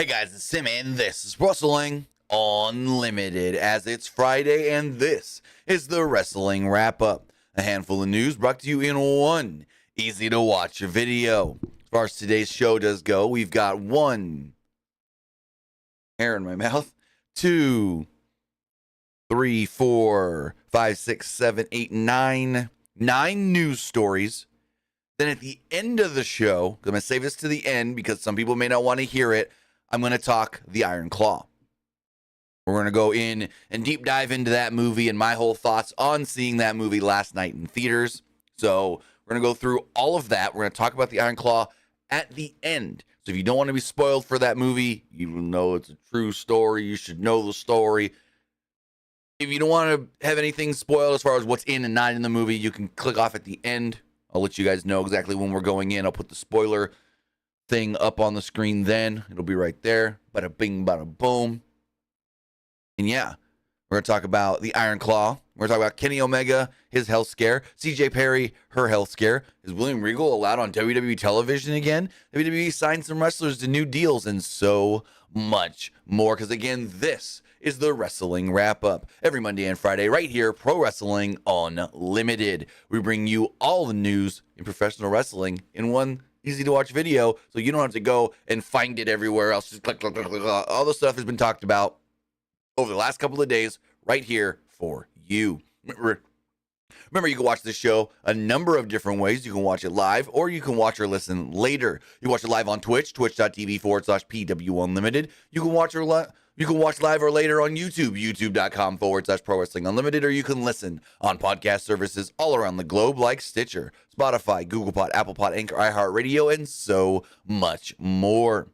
Hey guys, it's Sim, and this is Wrestling Unlimited, as it's Friday, and this is the Wrestling Wrap-Up. A handful of news brought to you in one easy-to-watch video. As far as today's show does go, we've got 1 hair in my mouth, 2, 3, 4, 5, 6, 7, 8, 9 news stories. Then at the end of the show, I'm going to save this to the end because some people may not want to hear it, I'm going to talk The Iron Claw. We're going to go in and deep dive into that movie and my whole thoughts on seeing that movie last night in theaters. So we're going to go through all of that. We're going to talk about The Iron Claw at the end. So if you don't want to be spoiled for that movie, even though it's a true story, you should know the story. If you don't want to have anything spoiled as far as what's in and not in the movie, you can click off at the end. I'll let you guys know exactly when we're going in. I'll put the spoiler thing up on the screen then. It'll be right there. Bada bing, bada boom. And yeah, we're going to talk about the Iron Claw. We're going to talk about Kenny Omega, his health scare. CJ Perry, her health scare. Is William Regal allowed on WWE television again? WWE signed some wrestlers to new deals and so much more. Because again, this is the Wrestling Wrap-Up. Every Monday and Friday right here, Pro Wrestling Unlimited. We bring you all the news in professional wrestling in one easy to watch video, so you don't have to go and find it everywhere else. Just click. All the stuff has been talked about over the last couple of days right here for you. Remember, you can watch this show a number of different ways. You can watch it live, or you can watch or listen later. You can watch it live on Twitch, twitch.tv/PWU Unlimited. You can watch live or later on YouTube, youtube.com/Pro Wrestling Unlimited, or you can listen on podcast services all around the globe like Stitcher, Spotify, Google Pod, Apple Pod, Anchor, iHeartRadio, and so much more.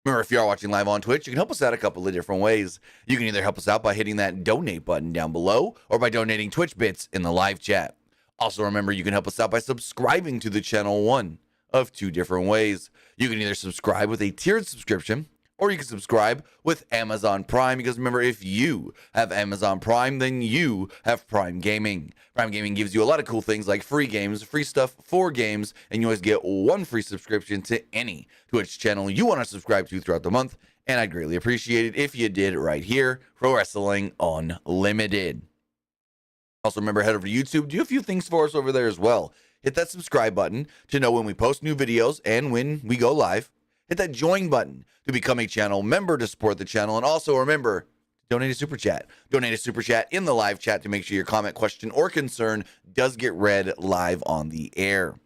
Remember, if you are watching live on Twitch, you can help us out a couple of different ways. You can either help us out by hitting that donate button down below or by donating Twitch bits in the live chat. Also, remember, you can help us out by subscribing to the channel one of 2 different ways. You can either subscribe with a tiered subscription, or you can subscribe with Amazon Prime, because remember, if you have Amazon Prime, then you have Prime Gaming. Prime Gaming gives you a lot of cool things like free games, free stuff for games, and you always get 1 free subscription to any Twitch channel you want to subscribe to throughout the month, and I'd greatly appreciate it if you did right here, Pro Wrestling Unlimited. Also, remember, head over to YouTube, do a few things for us over there as well. Hit that subscribe button to know when we post new videos and when we go live. Hit that join button to become a channel member to support the channel. And also remember, donate a super chat. Donate a super chat in the live chat to make sure your comment, question, or concern does get read live on the air.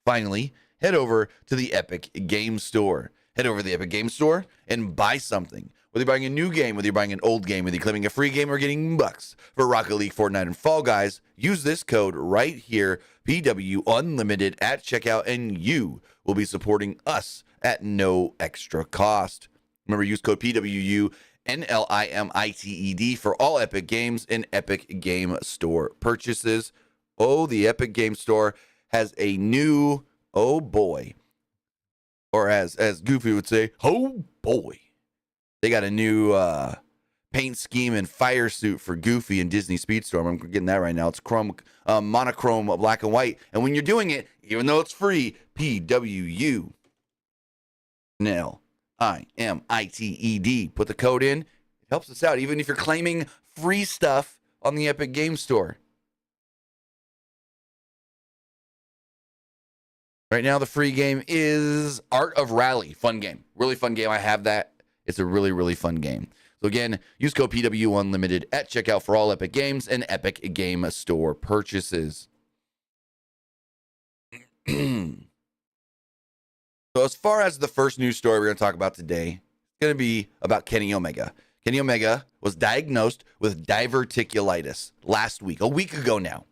Finally, head over to the Epic Game Store. Head over to the Epic Game Store and buy something. Whether you're buying a new game, whether you're buying an old game, whether you're claiming a free game or getting bucks for Rocket League, Fortnite, and Fall Guys, use this code right here, PW Unlimited at checkout, and you will be supporting us at no extra cost. Remember, use code PWU NLIMITED for all Epic Games and Epic Game Store purchases. Oh, the Epic Game Store has a new, oh boy, or as Goofy would say, oh boy. They got a new paint scheme and fire suit for Goofy and Disney Speedstorm. I'm getting that right now. It's monochrome black and white. And when you're doing it, even though it's free, PWU NLIMITED. Put the code in. It helps us out, even if you're claiming free stuff on the Epic Game Store. Right now, the free game is Art of Rally. Fun game. Really fun game. I have that. It's a really, really fun game. So again, use code PWU Unlimited at checkout for all Epic Games and Epic Game Store purchases. So as far as the first news story we're going to talk about today, it's going to be about Kenny Omega. Kenny Omega was diagnosed with diverticulitis last week, a week ago now.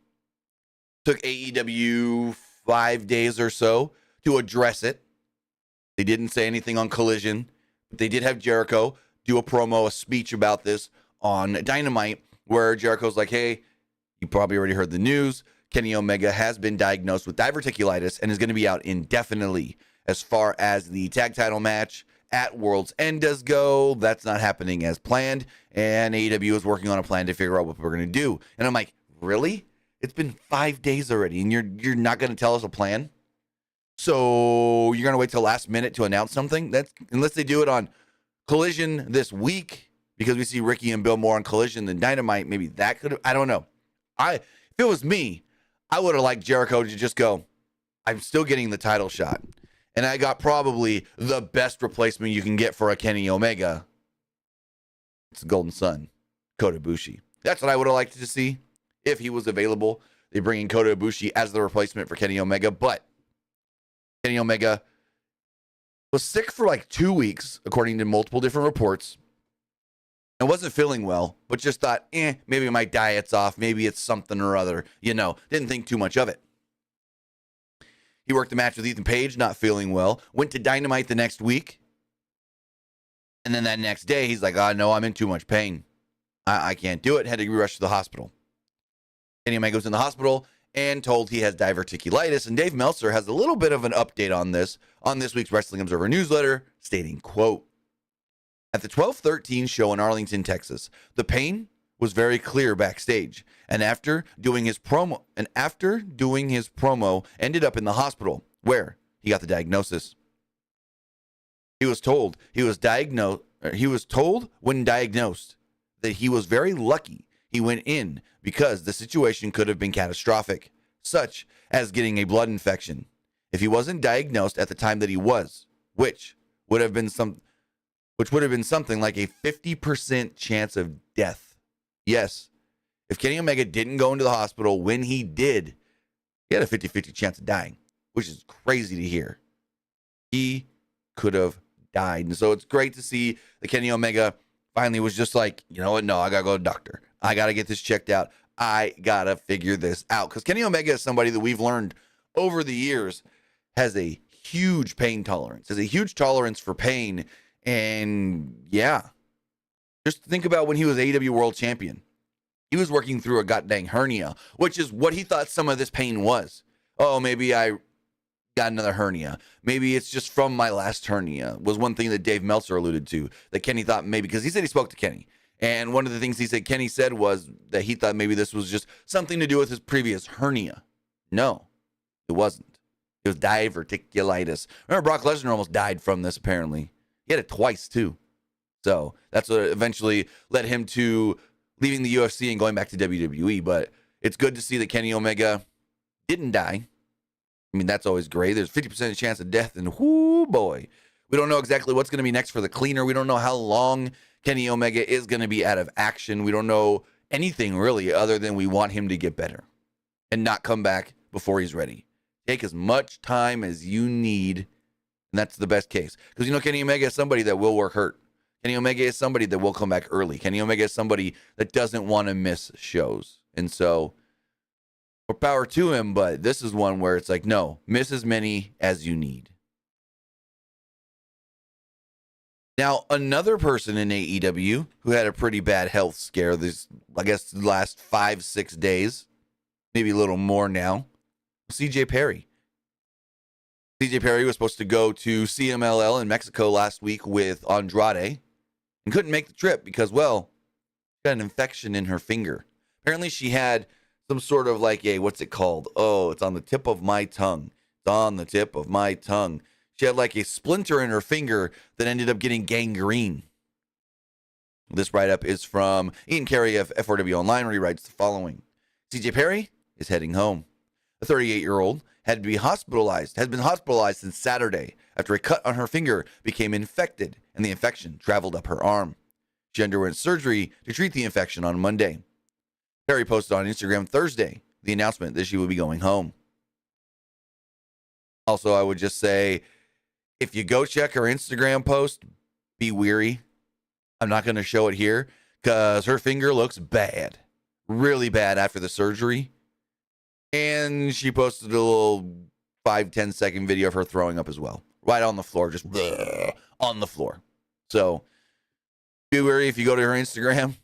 Took AEW 5 days or so to address it. They didn't say anything on Collision, but they did have Jericho do a promo, a speech about this on Dynamite, where Jericho's like, hey, you probably already heard the news. Kenny Omega has been diagnosed with diverticulitis and is going to be out indefinitely. As far as the tag title match at World's End does go, that's not happening as planned, and AEW is working on a plan to figure out what we're going to do. And I'm like, really? It's been 5 days already, and you're not going to tell us a plan? So you're going to wait till last minute to announce something? That's unless they do it on Collision this week, because we see Ricky and Bill more on Collision than Dynamite. Maybe that could have, I don't know. If it was me, I would have liked Jericho to just go, I'm still getting the title shot. And I got probably the best replacement you can get for a Kenny Omega. It's the Golden Sun, Kota Ibushi. That's what I would have liked to see if he was available. They bring in Kota Ibushi as the replacement for Kenny Omega, but Kenny Omega was sick for like 2 weeks, according to multiple different reports. And wasn't feeling well, but just thought, maybe my diet's off. Maybe it's something or other. Didn't think too much of it. He worked the match with Ethan Page, not feeling well. Went to Dynamite the next week. And then that next day, he's like, no, I'm in too much pain. I can't do it. Had to be rushed to the hospital. Kenny Omega goes in the hospital and told he has diverticulitis. And Dave Meltzer has a little bit of an update on this week's Wrestling Observer newsletter, stating, quote, at the 12/13 show in Arlington, Texas, the pain was very clear backstage. And after doing his promo, ended up in the hospital where he got the diagnosis. He was told when diagnosed that he was very lucky he went in because the situation could have been catastrophic, such as getting a blood infection. If he wasn't diagnosed at the time that he was, which would have been something like a 50% chance of death. Yes, if Kenny Omega didn't go into the hospital when he did, he had a 50-50 chance of dying, which is crazy to hear. He could have died. And so it's great to see that Kenny Omega finally was just like, you know what? No, I got to go to the doctor. I got to get this checked out. I got to figure this out. Because Kenny Omega is somebody that we've learned over the years has a huge pain tolerance, has a huge tolerance for pain. And yeah, just think about when he was AEW World Champion. He was working through a goddamn hernia, which is what he thought some of this pain was. Oh, maybe I got another hernia. Maybe it's just from my last hernia, was one thing that Dave Meltzer alluded to, that Kenny thought maybe, because he said he spoke to Kenny. And one of the things Kenny said was that he thought maybe this was just something to do with his previous hernia. No, it wasn't. It was diverticulitis. Remember, Brock Lesnar almost died from this, apparently. He had it twice, too. So that's what eventually led him to leaving the UFC and going back to WWE. But it's good to see that Kenny Omega didn't die. I mean, that's always great. There's 50% chance of death, and whoo, boy. We don't know exactly what's going to be next for the cleaner. We don't know how long Kenny Omega is going to be out of action. We don't know anything, really, other than we want him to get better and not come back before he's ready. Take as much time as you need, and that's the best case. Because, Kenny Omega is somebody that will work hurt. Kenny Omega is somebody that will come back early. Kenny Omega is somebody that doesn't want to miss shows. And so, more power to him, but this is one where it's like, no, miss as many as you need. Now, another person in AEW who had a pretty bad health scare this, I guess, the last 5-6 days, maybe a little more now, CJ Perry. CJ Perry was supposed to go to CMLL in Mexico last week with Andrade and couldn't make the trip because, well, she got an infection in her finger. Apparently she had some sort of like what's it called? Oh, it's on the tip of my tongue. It's on the tip of my tongue. She had like a splinter in her finger that ended up getting gangrene. This write-up is from Ian Carey of F4W Online, where he writes the following. CJ Perry is heading home. The 38-year-old has been hospitalized since Saturday after a cut on her finger became infected and the infection traveled up her arm. She underwent surgery to treat the infection on Monday. Perry posted on Instagram Thursday the announcement that she would be going home. Also, I would just say, if you go check her Instagram post, be weary. I'm not going to show it here because her finger looks bad, really bad after the surgery. And she posted a little 5-10 second video of her throwing up as well, right on the floor, just on the floor. So be wary if you go to her Instagram.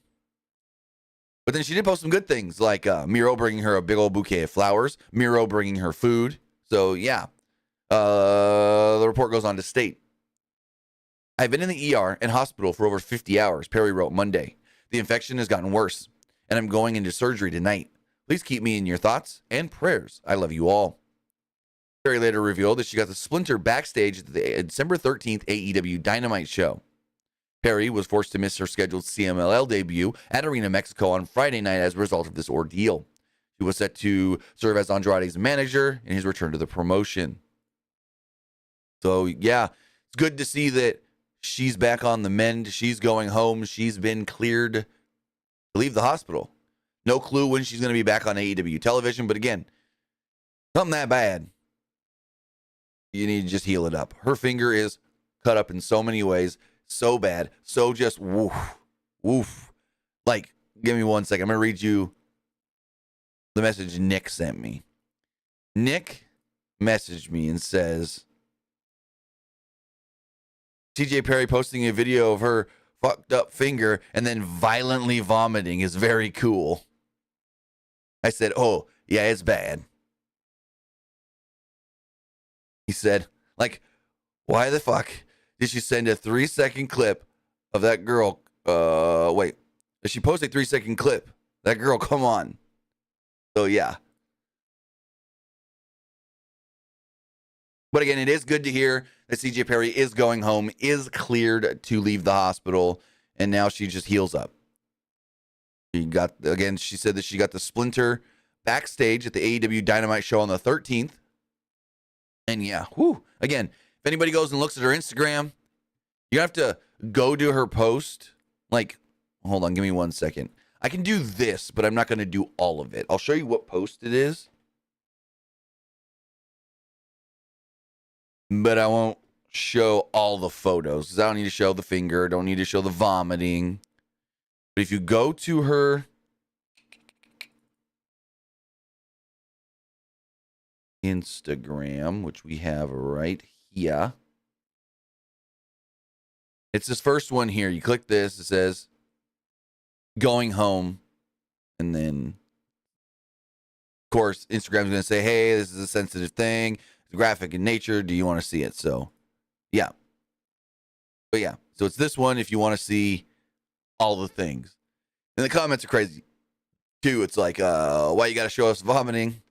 But then she did post some good things, like Miro bringing her a big old bouquet of flowers, Miro bringing her food. So yeah, the report goes on to state, I've been in the ER and hospital for over 50 hours, Perry wrote Monday. The infection has gotten worse, and I'm going into surgery tonight. Please keep me in your thoughts and prayers. I love you all. Perry later revealed that she got the splinter backstage at the December 13th AEW Dynamite show. Perry was forced to miss her scheduled CMLL debut at Arena Mexico on Friday night as a result of this ordeal. She was set to serve as Andrade's manager in his return to the promotion. So, yeah, it's good to see that she's back on the mend. She's going home. She's been cleared to leave the hospital. No clue when she's going to be back on AEW television. But again, something that bad, you need to just heal it up. Her finger is cut up in so many ways. So bad. So just woof. Like, give me 1 second. I'm going to read you the message Nick sent me. Nick messaged me and says, TJ Perry posting a video of her fucked up finger and then violently vomiting is very cool. I said, oh, yeah, it's bad. He said, like, why the fuck did she send a 3-second clip of that girl? Wait, did she post a 3-second clip? That girl, come on. So, yeah. But again, it is good to hear that CJ Perry is going home, is cleared to leave the hospital, and now she just heals up. She said that she got the splinter backstage at the AEW Dynamite show on the 13th. And yeah, again, if anybody goes and looks at her Instagram, you have to go to her post. Like, hold on, give me 1 second. I can do this, but I'm not going to do all of it. I'll show you what post it is. But I won't show all the photos because I don't need to show the finger. Don't need to show the vomiting. But if you go to her Instagram, which we have right here, it's this first one here. You click this. It says going home. And then, of course, Instagram's going to say, hey, this is a sensitive thing. Graphic in nature. Do you want to see it? So, yeah. But yeah, so it's this one if you want to see all the things. And the comments are crazy too. It's like, why you got to show us vomiting?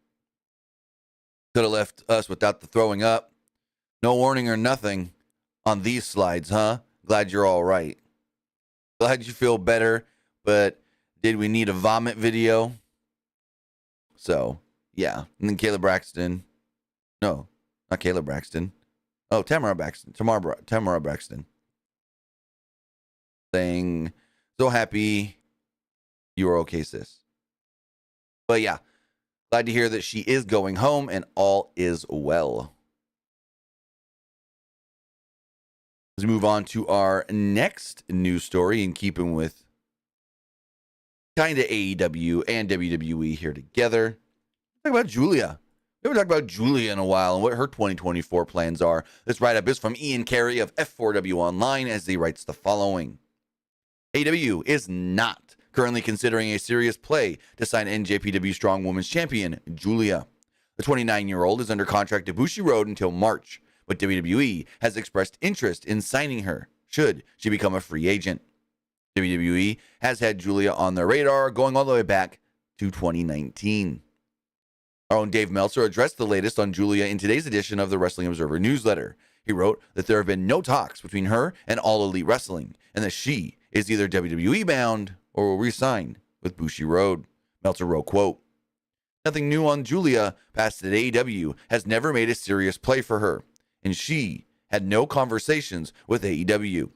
Could have left us without the throwing up. No warning or nothing on these slides, huh? Glad you're all right. Glad you feel better, but did we need a vomit video? So, yeah. And then Kayla Braxton. No, not Kayla Braxton. Oh, Tamara Braxton. Tamara Braxton. Saying, so happy you are okay, sis. But yeah, glad to hear that she is going home and all is well. Let's move on to our next news story in keeping with kind of AEW and WWE here together. Talk about Julia. We haven't talked about Julia in a while and what her 2024 plans are. This write-up is from Ian Carey of F4W Online as he writes the following. AEW is not currently considering a serious play to sign NJPW Strong Women's Champion, Julia. The 29-year-old is under contract to Bushi Road until March, but WWE has expressed interest in signing her, should she become a free agent. WWE has had Julia on their radar going all the way back to 2019. Our own Dave Meltzer addressed the latest on Julia in today's edition of the Wrestling Observer newsletter. He wrote that there have been no talks between her and All Elite Wrestling, and that she is either WWE bound or will re-sign with Bushi Road. Meltzer wrote, quote, nothing new on Julia past that AEW has never made a serious play for her, and she had no conversations with AEW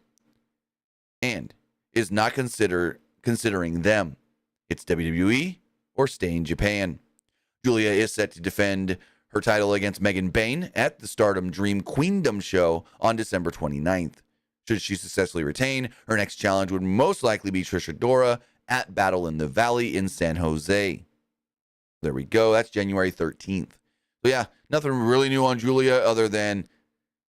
and is not considering them. It's WWE or stay in Japan. Julia is set to defend her title against Megan Bayne at the Stardom Dream Queendom show on December 29th. Should she successfully retain, her next challenge would most likely be Trish Adora at Battle in the Valley in San Jose. There we go. That's January 13th. So yeah, nothing really new on Julia other than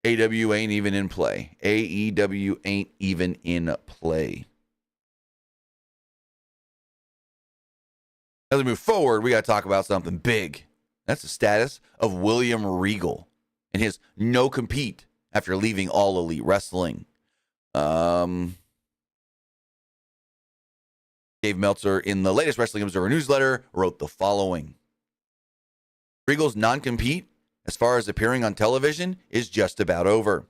AEW ain't even in play. AEW ain't even in play. As we move forward, we got to talk about something big. That's the status of William Regal and his no compete after leaving All Elite Wrestling. Dave Meltzer, in the latest Wrestling Observer newsletter, wrote the following. Regal's non-compete, as far as appearing on television, is just about over.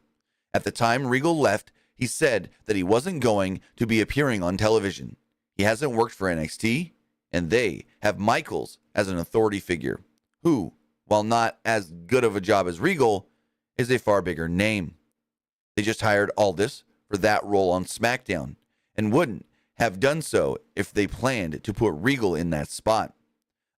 At the time Regal left, he said that he wasn't going to be appearing on television. He hasn't worked for NXT, and they have Michaels as an authority figure, who, while not as good of a job as Regal, is a far bigger name. They just hired Aldis for that role on SmackDown, and wouldn't have done so if they planned to put Regal in that spot.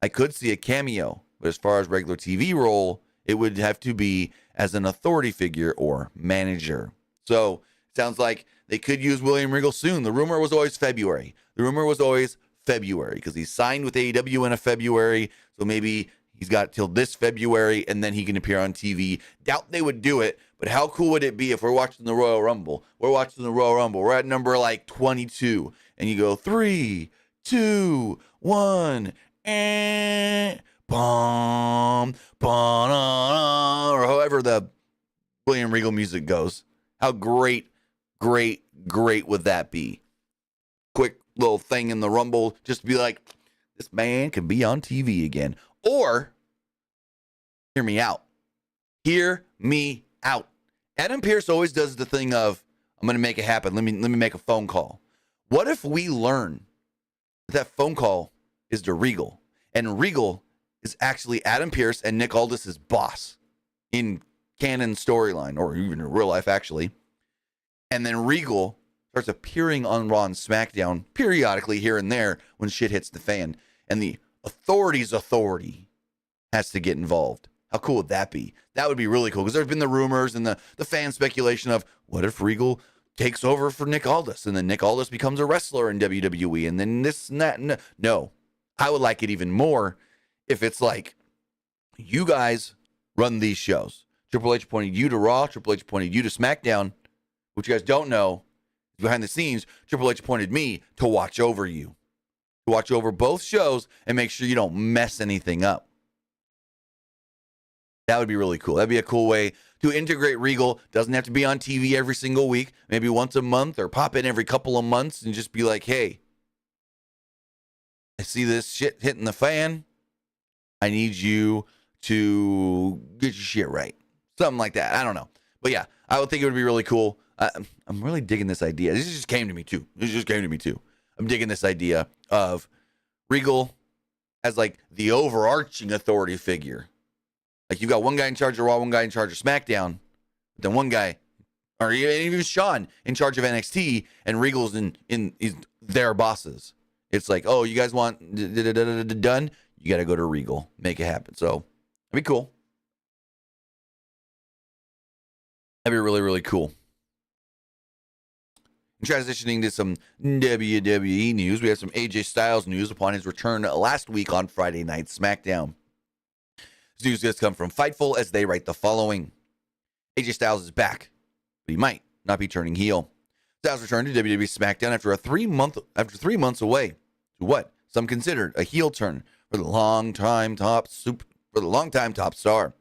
I could see a cameo, but as far as regular TV role, it would have to be as an authority figure or manager. So, it sounds like they could use William Regal soon. The rumor was always February. Because he signed with AEW in February, so maybe he's got till this February, and then he can appear on TV. Doubt they would do it, but how cool would it be if we're watching the Royal Rumble? We're at number like 22, and you go 3, 2, 1, and bum, or however the William Regal music goes. How great would that be? Quick little thing in the Rumble, just to be like, this man can be on TV again. Or, hear me out. Adam Pearce always does the thing of, I'm going to make it happen. Let me make a phone call. What if we learn that phone call is to Regal, and Regal is actually Adam Pearce and Nick Aldis' boss in canon storyline, or even in real life, actually. And then Regal starts appearing on Raw and SmackDown periodically here and there when shit hits the fan. And the authority's authority has to get involved. How cool would that be? That would be really cool, because there's been the rumors and the fan speculation of, what if Regal takes over for Nick Aldis, and then Nick Aldis becomes a wrestler in WWE, and then this and that. No, I would like it even more if it's like, you guys run these shows. Triple H appointed you to Raw, Triple H appointed you to SmackDown. What you guys don't know, behind the scenes, Triple H appointed me to watch over you. To watch over both shows and make sure you don't mess anything up. That would be really cool. That'd be a cool way to integrate Regal. Doesn't have to be on TV every single week. Maybe once a month, or pop in every couple of months and just be like, hey, I see this shit hitting the fan. I need you to get your shit right. Something like that. I don't know. But yeah, I would think it would be really cool. I'm really digging this idea. This just came to me too. I'm digging this idea of Regal as like the overarching authority figure. Like, you've got one guy in charge of Raw, one guy in charge of SmackDown, but then one guy, or even Sean, in charge of NXT, and Regal's in their bosses. It's like, oh, you guys want done? You got to go to Regal. Make it happen. So, that'd be cool. That'd be really, really cool. Transitioning to some WWE news, we have some AJ Styles news upon his return last week on Friday Night SmackDown. This news has come from Fightful as they write the following. AJ Styles is back, but he might not be turning heel. Styles returned to WWE SmackDown after 3 months away to what some considered a heel turn for the longtime top star.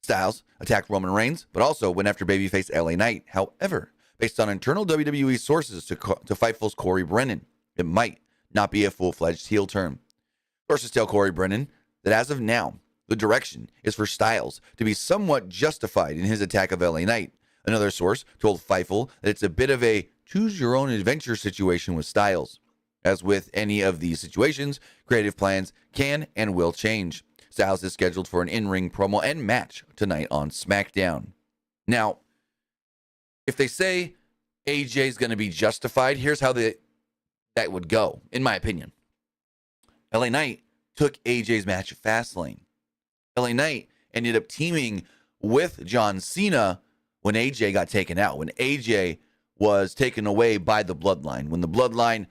Styles attacked Roman Reigns, but also went after babyface LA Knight. However, based on internal WWE sources to Fightful's Corey Brennan, it might not be a full-fledged heel turn. Sources tell Corey Brennan that as of now, the direction is for Styles to be somewhat justified in his attack of LA Knight. Another source told Fightful that it's a bit of a choose-your-own-adventure situation with Styles. As with any of these situations, creative plans can and will change. Styles is scheduled for an in-ring promo and match tonight on SmackDown. Now, if they say AJ's going to be justified, here's how that would go, in my opinion. LA Knight took AJ's match at Fastlane. LA Knight ended up teaming with John Cena when AJ got taken out, when AJ was taken away by the Bloodline, when the Bloodline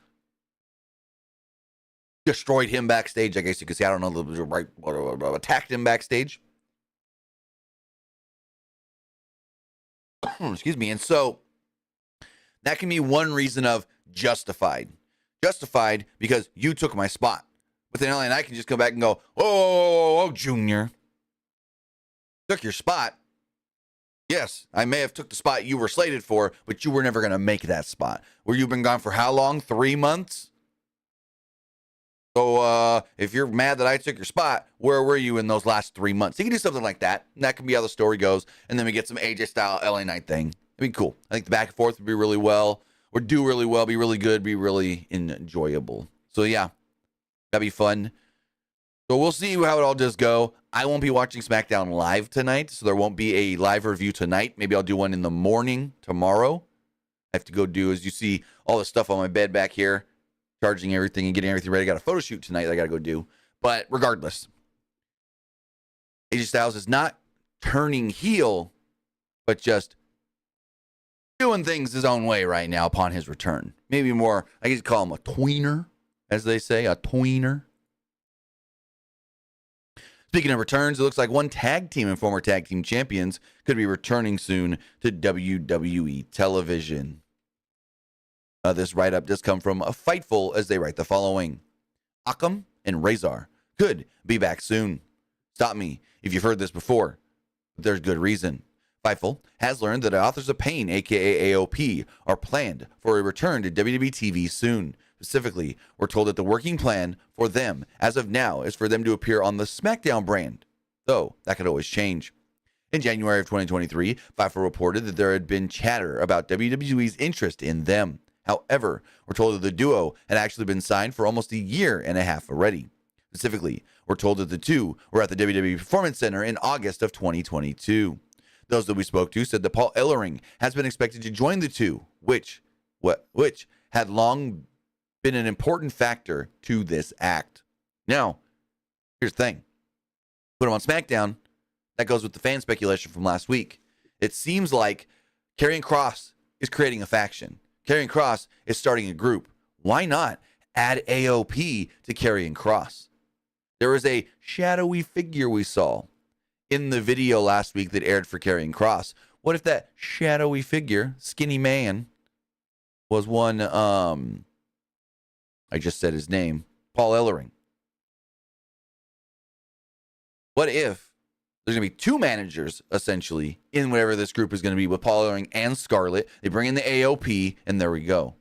destroyed him backstage, I guess you could say. I don't know, right, attacked him backstage. Excuse me. And so that can be one reason of justified. Justified because you took my spot. But then LA Knight can just come back and go, oh, Junior. Took your spot. Yes, I may have took the spot you were slated for, but you were never going to make that spot. Where you've been gone for how long? 3 months? So if you're mad that I took your spot, where were you in those last 3 months? You can do something like that. And that can be how the story goes. And then we get some AJ style LA Knight thing. It'd be cool. I think the back and forth would be really well, or do really well, be really good, be really enjoyable. So yeah, that'd be fun. So we'll see how it all does go. I won't be watching SmackDown live tonight, so there won't be a live review tonight. Maybe I'll do one in the morning tomorrow. I have to go do, as you see, all the stuff on my bed back here, charging everything and getting everything ready. I got a photo shoot tonight that I got to go do. But regardless, AJ Styles is not turning heel, but just doing things his own way right now upon his return. Maybe more, I guess you call him a tweener, as they say, a tweener. Speaking of returns, it looks like one tag team and former tag team champions could be returning soon to WWE television. This write-up does come from Fightful as they write the following. Akam and Razor could be back soon. Stop me if you've heard this before, but there's good reason. Fightful has learned that Authors of Pain, aka AOP, are planned for a return to WWE TV soon. Specifically, we're told that the working plan for them, as of now, is for them to appear on the SmackDown brand, though that could always change. In January of 2023, Fightful reported that there had been chatter about WWE's interest in them. However, we're told that the duo had actually been signed for almost a year and a half already. Specifically, we're told that the two were at the WWE Performance Center in August of 2022. Those that we spoke to said that Paul Ellering has been expected to join the two, which had long been an important factor to this act. Now, here's the thing. Put him on SmackDown. That goes with the fan speculation from last week. It seems like Karrion Kross is creating a faction. Karrion Kross is starting a group. Why not add AOP to Karrion Kross? There was a shadowy figure we saw in the video last week that aired for Karrion Kross. What if that shadowy figure, skinny man, was one, I just said his name, Paul Ellering? What if there's going to be two managers, essentially, in whatever this group is going to be with Paul Ellering and Scarlett? They bring in the AOP, and there we go.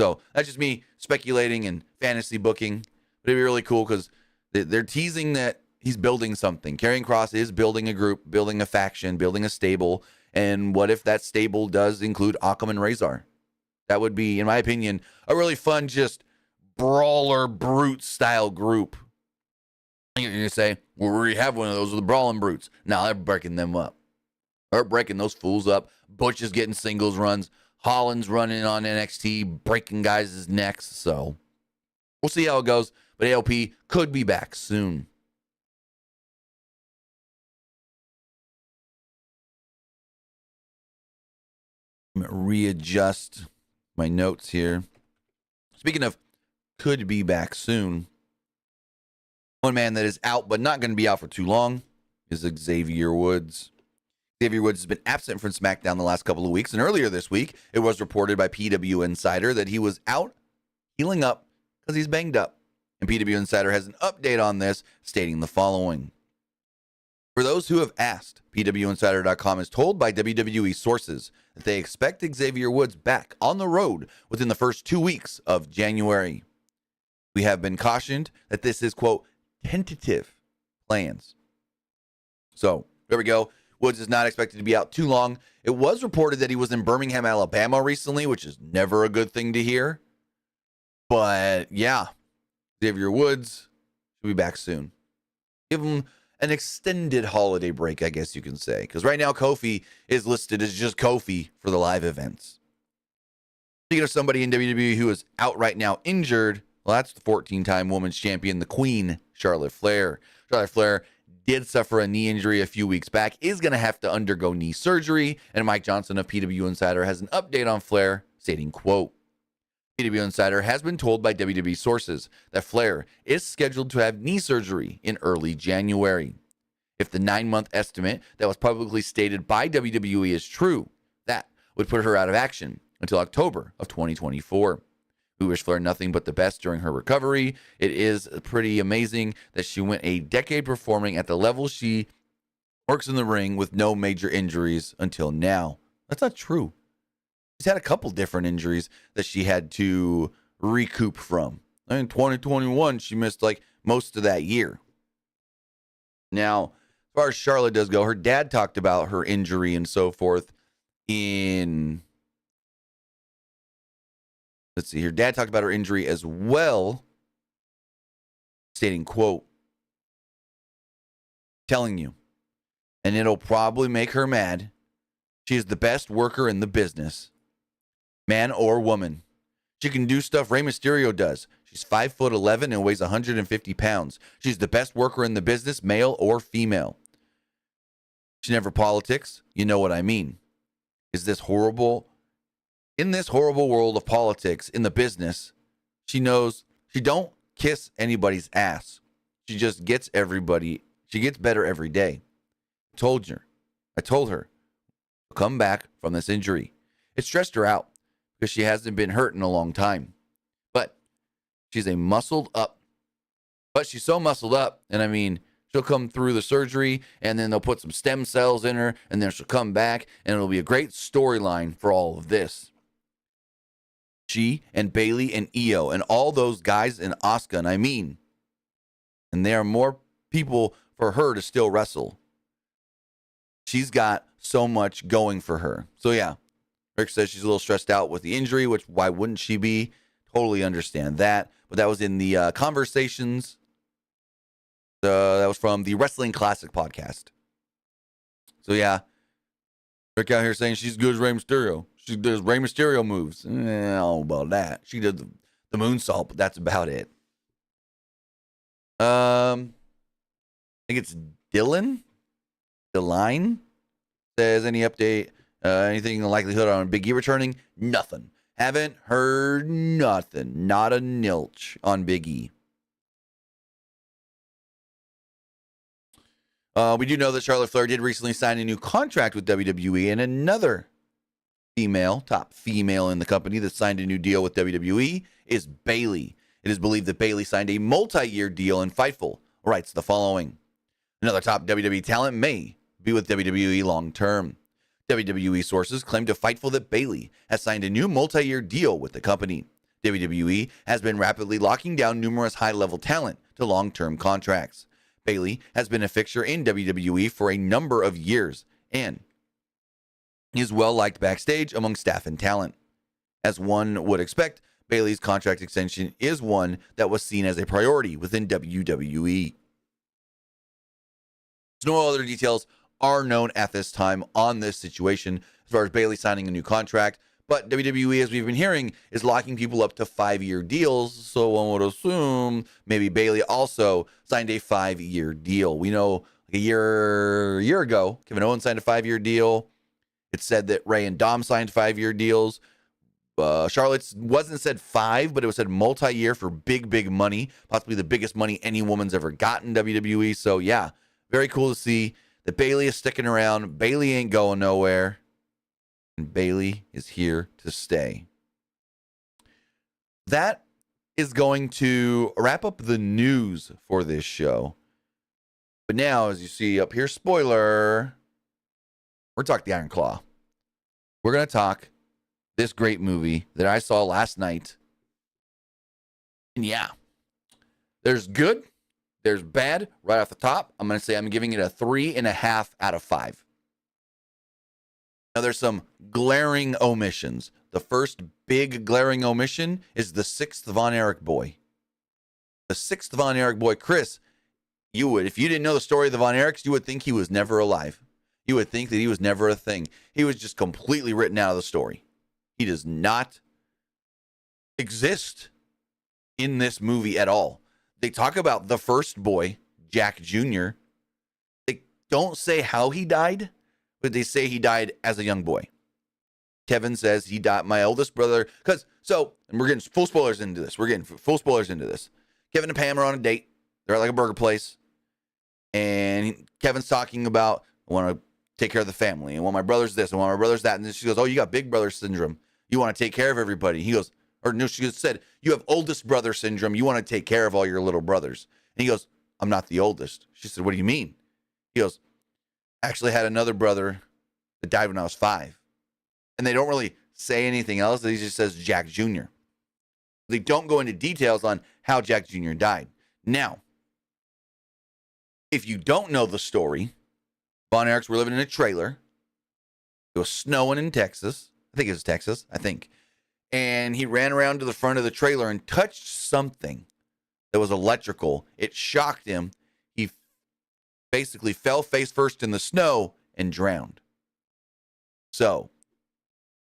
So that's just me speculating and fantasy booking. But it'd be really cool because they're teasing that he's building something. Karrion Kross is building a group, building a faction, building a stable. And what if that stable does include Akam and Razor? That would be, in my opinion, a really fun, just brawler brute style group. You're going to say, well, we already have one of those with the brawling brutes. Now they're breaking them up. They're breaking those fools up. Butch is getting singles runs. Holland's running on NXT, breaking guys' necks. So we'll see how it goes. But AOP could be back soon. Readjust my notes here. Speaking of could be back soon, one man that is out but not going to be out for too long is Xavier Woods. Xavier Woods has been absent from SmackDown the last couple of weeks, and earlier this week it was reported by PWU Insider that he was out healing up because he's banged up. And PWU Insider has an update on this, stating the following. For those who have asked, PWInsider.com is told by WWE sources that they expect Xavier Woods back on the road within the first 2 weeks of January. We have been cautioned that this is, quote, tentative plans. So, there we go. Woods is not expected to be out too long. It was reported that he was in Birmingham, Alabama recently, which is never a good thing to hear. But, yeah, Xavier Woods will be back soon. Give him an extended holiday break, I guess you can say. Because right now, Kofi is listed as just Kofi for the live events. Speaking of somebody in WWE who is out right now injured, well, that's the 14-time women's champion, the Queen, Charlotte Flair. Charlotte Flair did suffer a knee injury a few weeks back, is going to have to undergo knee surgery, and Mike Johnson of PW Insider has an update on Flair, stating, quote, PW Insider has been told by WWE sources that Flair is scheduled to have knee surgery in early January. If the 9-month estimate that was publicly stated by WWE is true, that would put her out of action until October of 2024. We wish Flair nothing but the best during her recovery. It is pretty amazing that she went a decade performing at the level she works in the ring with no major injuries until now. That's not true. She's had a couple different injuries that she had to recoup from. In 2021, she missed like most of that year. Now, as far as Charlotte does go, her dad talked about her injury and so forth. in, let's see here, Dad talked about her injury as well, stating, quote, telling you, and it'll probably make her mad. She is the best worker in the business, man or woman. She can do stuff Rey Mysterio does. She's 5'11" and weighs 150 pounds. She's the best worker in the business, male or female. She never politics. You know what I mean. Is this horrible? In this horrible world of politics, in the business, she knows she don't kiss anybody's ass. She just gets everybody. She gets better every day. I told her, come back from this injury. It stressed her out because she hasn't been hurt in a long time. But she's so muscled up. And I mean, she'll come through the surgery and then they'll put some stem cells in her and then she'll come back and it'll be a great storyline for all of this. She and Bayley and Io and all those guys and Asuka, and there are more people for her to still wrestle. She's got so much going for her. So yeah, Rick says she's a little stressed out with the injury, which why wouldn't she be? Totally understand that. But that was in the conversations. That was from the Wrestling Classic podcast. So yeah, Rick out here saying she's good as Rey Mysterio. She does Rey Mysterio moves. I don't know about that. She did the moonsault, but that's about it. I think it's Dylan says, any update, anything in the likelihood on Big E returning? Nothing. Haven't heard nothing. Not a nilch on Big E. We do know that Charlotte Flair did recently sign a new contract with WWE, and another top female in the company that signed a new deal with WWE is Bayley. It is believed that Bayley signed a multi-year deal, and Fightful writes the following. Another top WWE talent may be with WWE long-term. WWE sources claim to Fightful that Bayley has signed a new multi-year deal with the company. WWE has been rapidly locking down numerous high-level talent to long-term contracts. Bayley has been a fixture in WWE for a number of years and is well-liked backstage among staff and talent. As one would expect, Bayley's contract extension is one that was seen as a priority within WWE. No other details are known at this time on this situation as far as Bayley signing a new contract, but WWE, as we've been hearing, is locking people up to 5-year deals, so one would assume maybe Bayley also signed a 5-year deal. We know a year ago, Kevin Owens signed a 5-year deal. It said that Ray and Dom signed 5-year deals. Charlotte's wasn't said 5, but it was said multi-year for big money, possibly the biggest money any woman's ever gotten in WWE. So yeah, very cool to see that Bayley is sticking around. Bayley ain't going nowhere, and Bayley is here to stay. That is going to wrap up the news for this show. But now, as you see up here, spoiler, we're talking the Iron Claw. We're going to talk this great movie that I saw last night. And yeah, there's good, there's bad. Right off the top, I'm going to say I'm giving it a 3.5 out of 5. Now, there's some glaring omissions. The first big glaring omission is the 6th Von Erich boy. The 6th Von Erich boy, Chris, if you didn't know the story of the Von Erichs, you would think he was never alive. You would think that he was never a thing. He was just completely written out of the story. He does not exist in this movie at all. They talk about the first boy, Jack Jr. They don't say how he died, but they say he died as a young boy. Kevin says he died, my eldest brother, and we're getting full spoilers into this. Kevin and Pam are on a date. They're at like a burger place. And Kevin's talking about, I want to take care of the family. And my brother's this, and my brother's that. And then she goes, oh, you got big brother syndrome. You want to take care of everybody. He goes, or no, she said, you have oldest brother syndrome. You want to take care of all your little brothers. And he goes, I'm not the oldest. She said, what do you mean? He goes, I actually had another brother that died when I was 5. And they don't really say anything else. He just says Jack Jr. They don't go into details on how Jack Jr. died. Now, if you don't know the story, Von Erichs were living in a trailer It was snowing in Texas. I think it was Texas. I think. And he ran around to the front of the trailer and touched something that was electrical. It shocked him. He basically fell face first in the snow and drowned. So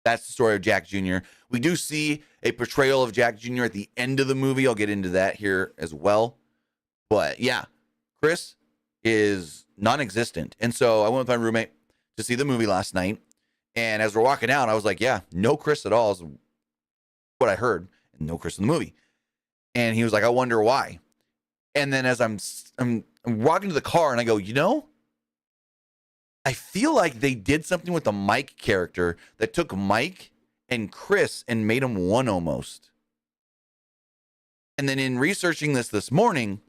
that's the story of Jack Jr. We do see a portrayal of Jack Jr. at the end of the movie. I'll get into that here as well. But yeah, Chris is non-existent. And so I went with my roommate to see the movie last night. And as we're walking out, I was like, yeah, no Chris at all is what I heard. And no Chris in the movie. And he was like, I wonder why. And then as I'm walking to the car and I go, I feel like they did something with the Mike character that took Mike and Chris and made them one almost. And then in researching this morning,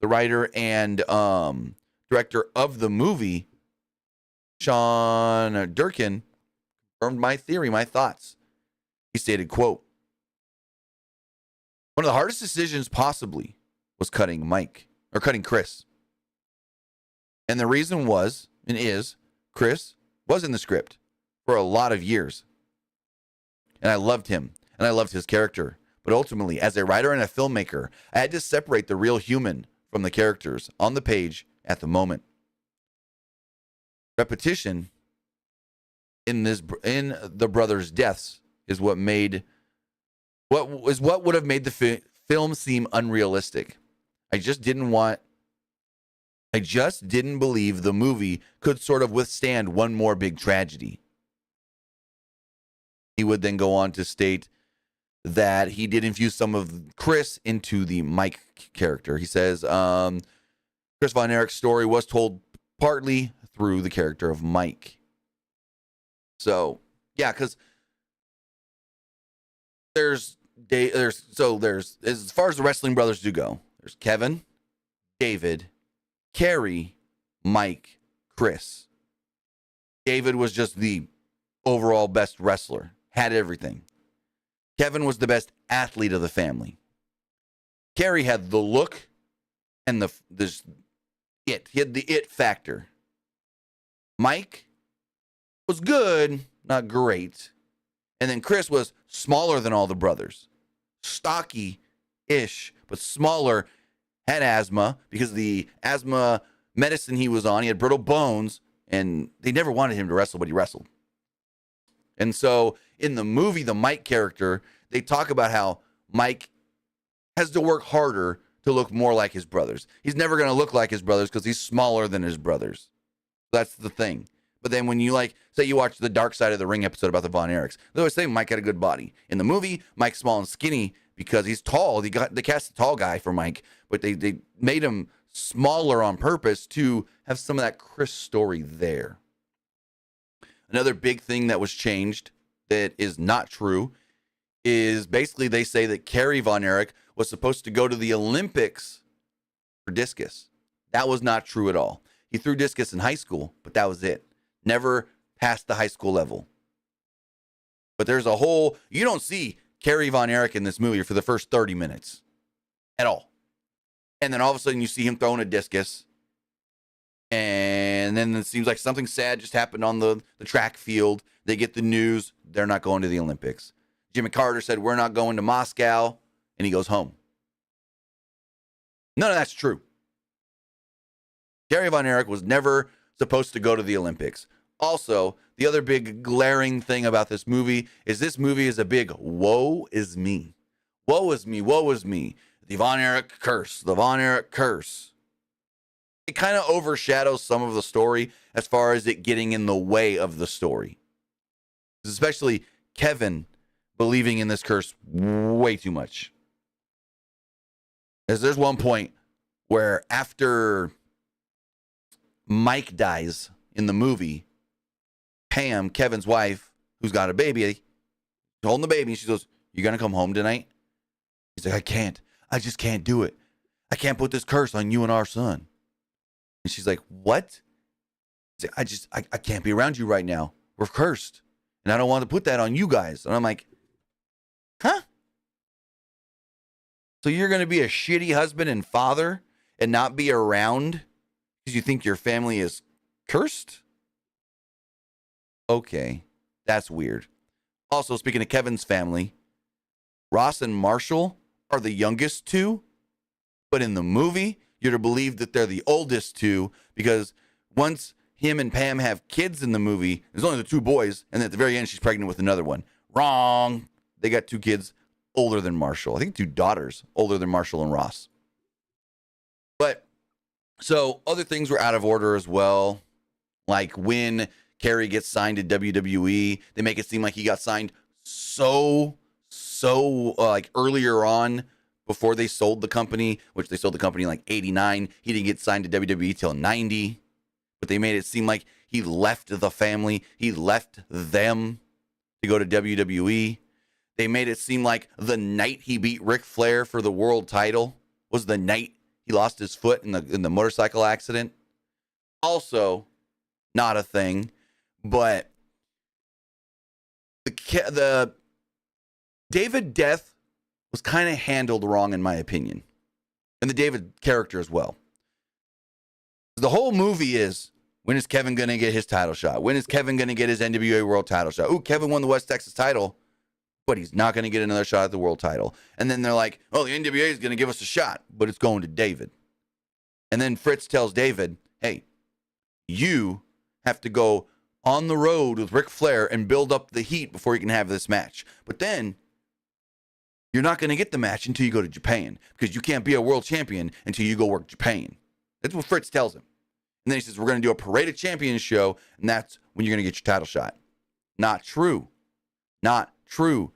the writer and director of the movie, Sean Durkin, confirmed my theory, my thoughts. He stated, quote, one of the hardest decisions possibly was cutting Chris. And the reason was, and is, Chris was in the script for a lot of years. And I loved him, and I loved his character. But ultimately, as a writer and a filmmaker, I had to separate the real human from the characters on the page at the moment. Repetition in the brothers' deaths is what would have made the film seem unrealistic. I just didn't believe the movie could sort of withstand one more big tragedy. He would then go on to state that he did infuse some of Chris into the Mike character. He says, Chris Von Erich's story was told partly through the character of Mike. So, yeah, because there's as far as the wrestling brothers do go, there's Kevin, David, Kerry, Mike, Chris. David was just the overall best wrestler, had everything. Kevin was the best athlete of the family. Kerry had the look and he had the it factor. Mike was good, not great. And then Chris was smaller than all the brothers. Stocky-ish, but smaller. Had asthma because of the asthma medicine he was on. He had brittle bones, and they never wanted him to wrestle, but he wrestled. And so in the movie, the Mike character, they talk about how Mike has to work harder to look more like his brothers. He's never going to look like his brothers because he's smaller than his brothers. That's the thing. But then when you say you watch the Dark Side of the Ring episode about the Von Erichs, they always say Mike had a good body. In the movie, Mike's small and skinny because he's tall. They cast a tall guy for Mike, but they made him smaller on purpose to have some of that Chris story there. Another big thing that was changed that is not true is basically they say that Kerry Von Erich was supposed to go to the Olympics for discus. That was not true at all. He threw discus in high school, but that was it. Never passed the high school level. But there's you don't see Kerry Von Erich in this movie for the first 30 minutes at all. And then all of a sudden you see him throwing a discus. And then it seems like something sad just happened on the track field. They get the news. They're not going to the Olympics. Jimmy Carter said, we're not going to Moscow. And he goes home. None of that's true. Kerry Von Erich was never supposed to go to the Olympics. Also, the other big glaring thing about this movie is a big woe is me. Woe is me, woe is me. The Von Erich curse, the Von Erich curse. It kind of overshadows some of the story as far as it getting in the way of the story. Especially Kevin believing in this curse way too much. As there's one point where after Mike dies in the movie, Pam, Kevin's wife, who's got a baby, holding the baby, she goes, you going to come home tonight? He's like, I can't. I just can't do it. I can't put this curse on you and our son. And she's like, what? He's like, I can't be around you right now. We're cursed. And I don't want to put that on you guys. And I'm like, huh? So you're going to be a shitty husband and father and not be around because you think your family is cursed? Okay, that's weird. Also, speaking of Kevin's family, Ross and Marshall are the youngest two, but in the movie, you're to believe that they're the oldest two because once him and Pam have kids in the movie, there's only the two boys, and at the very end, she's pregnant with another one. Wrong. They got two kids older than Marshall. I think two daughters older than Marshall and Ross. But so other things were out of order as well. Like when Kerry gets signed to WWE, they make it seem like he got signed so like earlier on before they sold the company, which they sold the company in like 89. He didn't get signed to WWE till 90. But they made it seem like he left the family. He left them to go to WWE. They made it seem like the night he beat Ric Flair for the world title was the night he lost his foot in the motorcycle accident. Also, not a thing, but the David death was kind of handled wrong in my opinion, and the David character as well. The whole movie is, when is Kevin going to get his title shot? When is Kevin going to get his NWA world title shot? Ooh, Kevin won the West Texas title, but he's not going to get another shot at the world title. And then they're like, oh, the NWA is going to give us a shot, but it's going to David. And then Fritz tells David, hey, you have to go on the road with Ric Flair and build up the heat before you can have this match. But then you're not going to get the match until you go to Japan, because you can't be a world champion until you go work Japan. That's what Fritz tells him. And then he says, we're going to do a Parade of Champions show, and that's when you're going to get your title shot. Not true. Not true.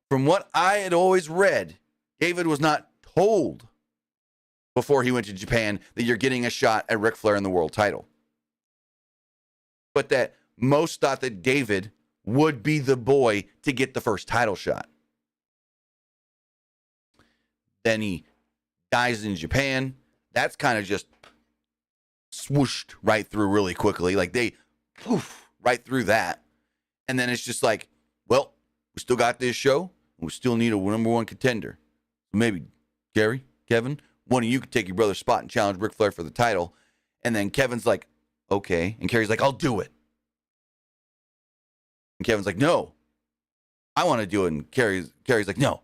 From what I had always read, David was not told before he went to Japan that you're getting a shot at Ric Flair in the world title. But that most thought that David would be the boy to get the first title shot. Then he dies in Japan. That's kind of just swooshed right through really quickly. Like they poof right through that. And then it's just like, well, we still got this show. And we still need a number one contender. Maybe Gary, Kevin, one of you could take your brother's spot and challenge Ric Flair for the title. And then Kevin's like, okay. And Kerry's like, I'll do it. And Kevin's like, no, I want to do it. And Kerry's like, no,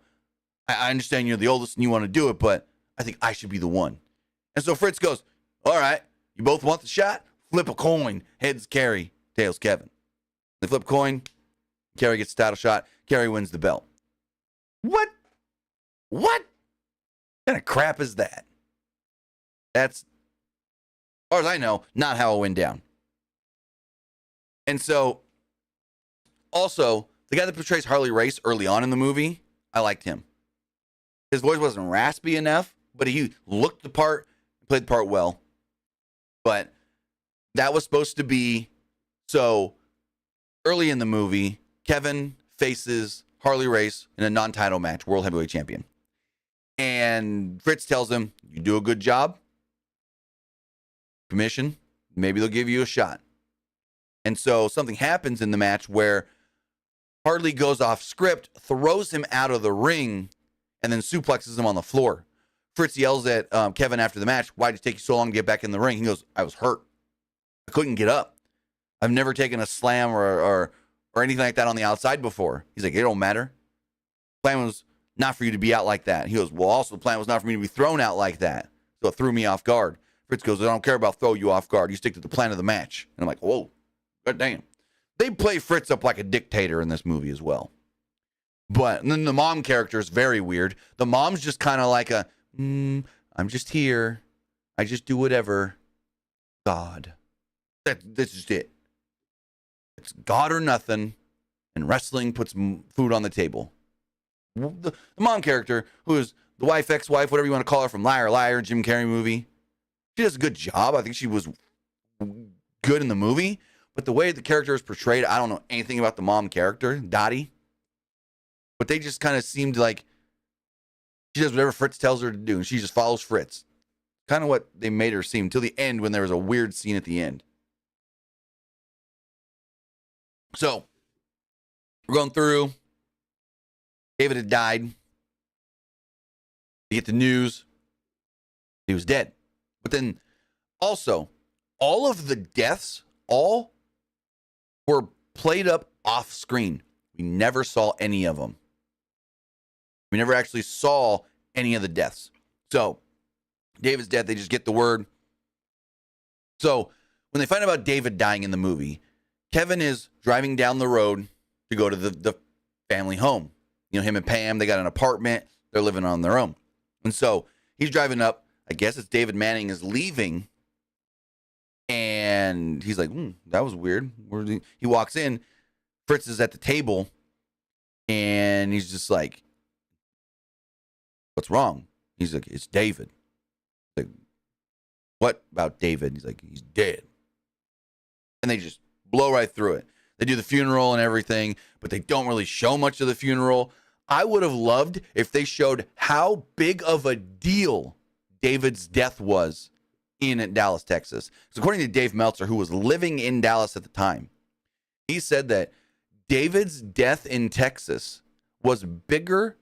I understand you're the oldest and you want to do it, but I think I should be the one. And so Fritz goes, all right, you both want the shot? Flip a coin. Heads Kerry, tails Kevin. They flip a coin. Kerry gets the title shot. Kerry wins the belt. What? What kind of crap is that? That's, as far as I know, not how it went down. And so, also, the guy that portrays Harley Race early on in the movie, I liked him. His voice wasn't raspy enough, but he looked the part, played the part well. But that was supposed to be, so early in the movie, Kevin faces Harley Race in a non-title match, World Heavyweight Champion. And Fritz tells him, you do a good job, commission, maybe they'll give you a shot. And so something happens in the match where Harley goes off script, throws him out of the ring, and then suplexes him on the floor. Fritz yells at Kevin after the match, why did it take you so long to get back in the ring? He goes, I was hurt. I couldn't get up. I've never taken a slam or anything like that on the outside before. He's like, it don't matter. The plan was not for you to be out like that. He goes, well, also the plan was not for me to be thrown out like that. So it threw me off guard. Fritz goes, I don't care about throw you off guard. You stick to the plan of the match. And I'm like, whoa, god damn. They play Fritz up like a dictator in this movie as well. But then the mom character is very weird. The mom's just kind of like a, I'm just here. I just do whatever. God. That's just it. It's God or nothing. And wrestling puts food on the table. The mom character, who is the wife, ex-wife, whatever you want to call her, from Liar Liar, Jim Carrey movie. She does a good job. I think she was good in the movie. But the way the character is portrayed, I don't know anything about the mom character, Dottie. But they just kind of seemed like she does whatever Fritz tells her to do, and she just follows Fritz. Kind of what they made her seem until the end, when there was a weird scene at the end. So, we're going through. David had died. You get the news. He was dead. But then, also, all of the deaths, all were played up off screen. We never saw any of them. We never actually saw any of the deaths. So David's death, they just get the word. So when they find out about David dying in the movie, Kevin is driving down the road to go to the family home. You know, him and Pam, they got an apartment. They're living on their own. And so he's driving up. I guess it's David Manning is leaving. And he's like, that was weird. He walks in. Fritz is at the table. And he's just like, what's wrong? He's like, it's David. Like, what about David? He's like, he's dead. And they just blow right through it. They do the funeral and everything, but they don't really show much of the funeral. I would have loved if they showed how big of a deal David's death was in Dallas, Texas. So according to Dave Meltzer, who was living in Dallas at the time, he said that David's death in Texas was bigger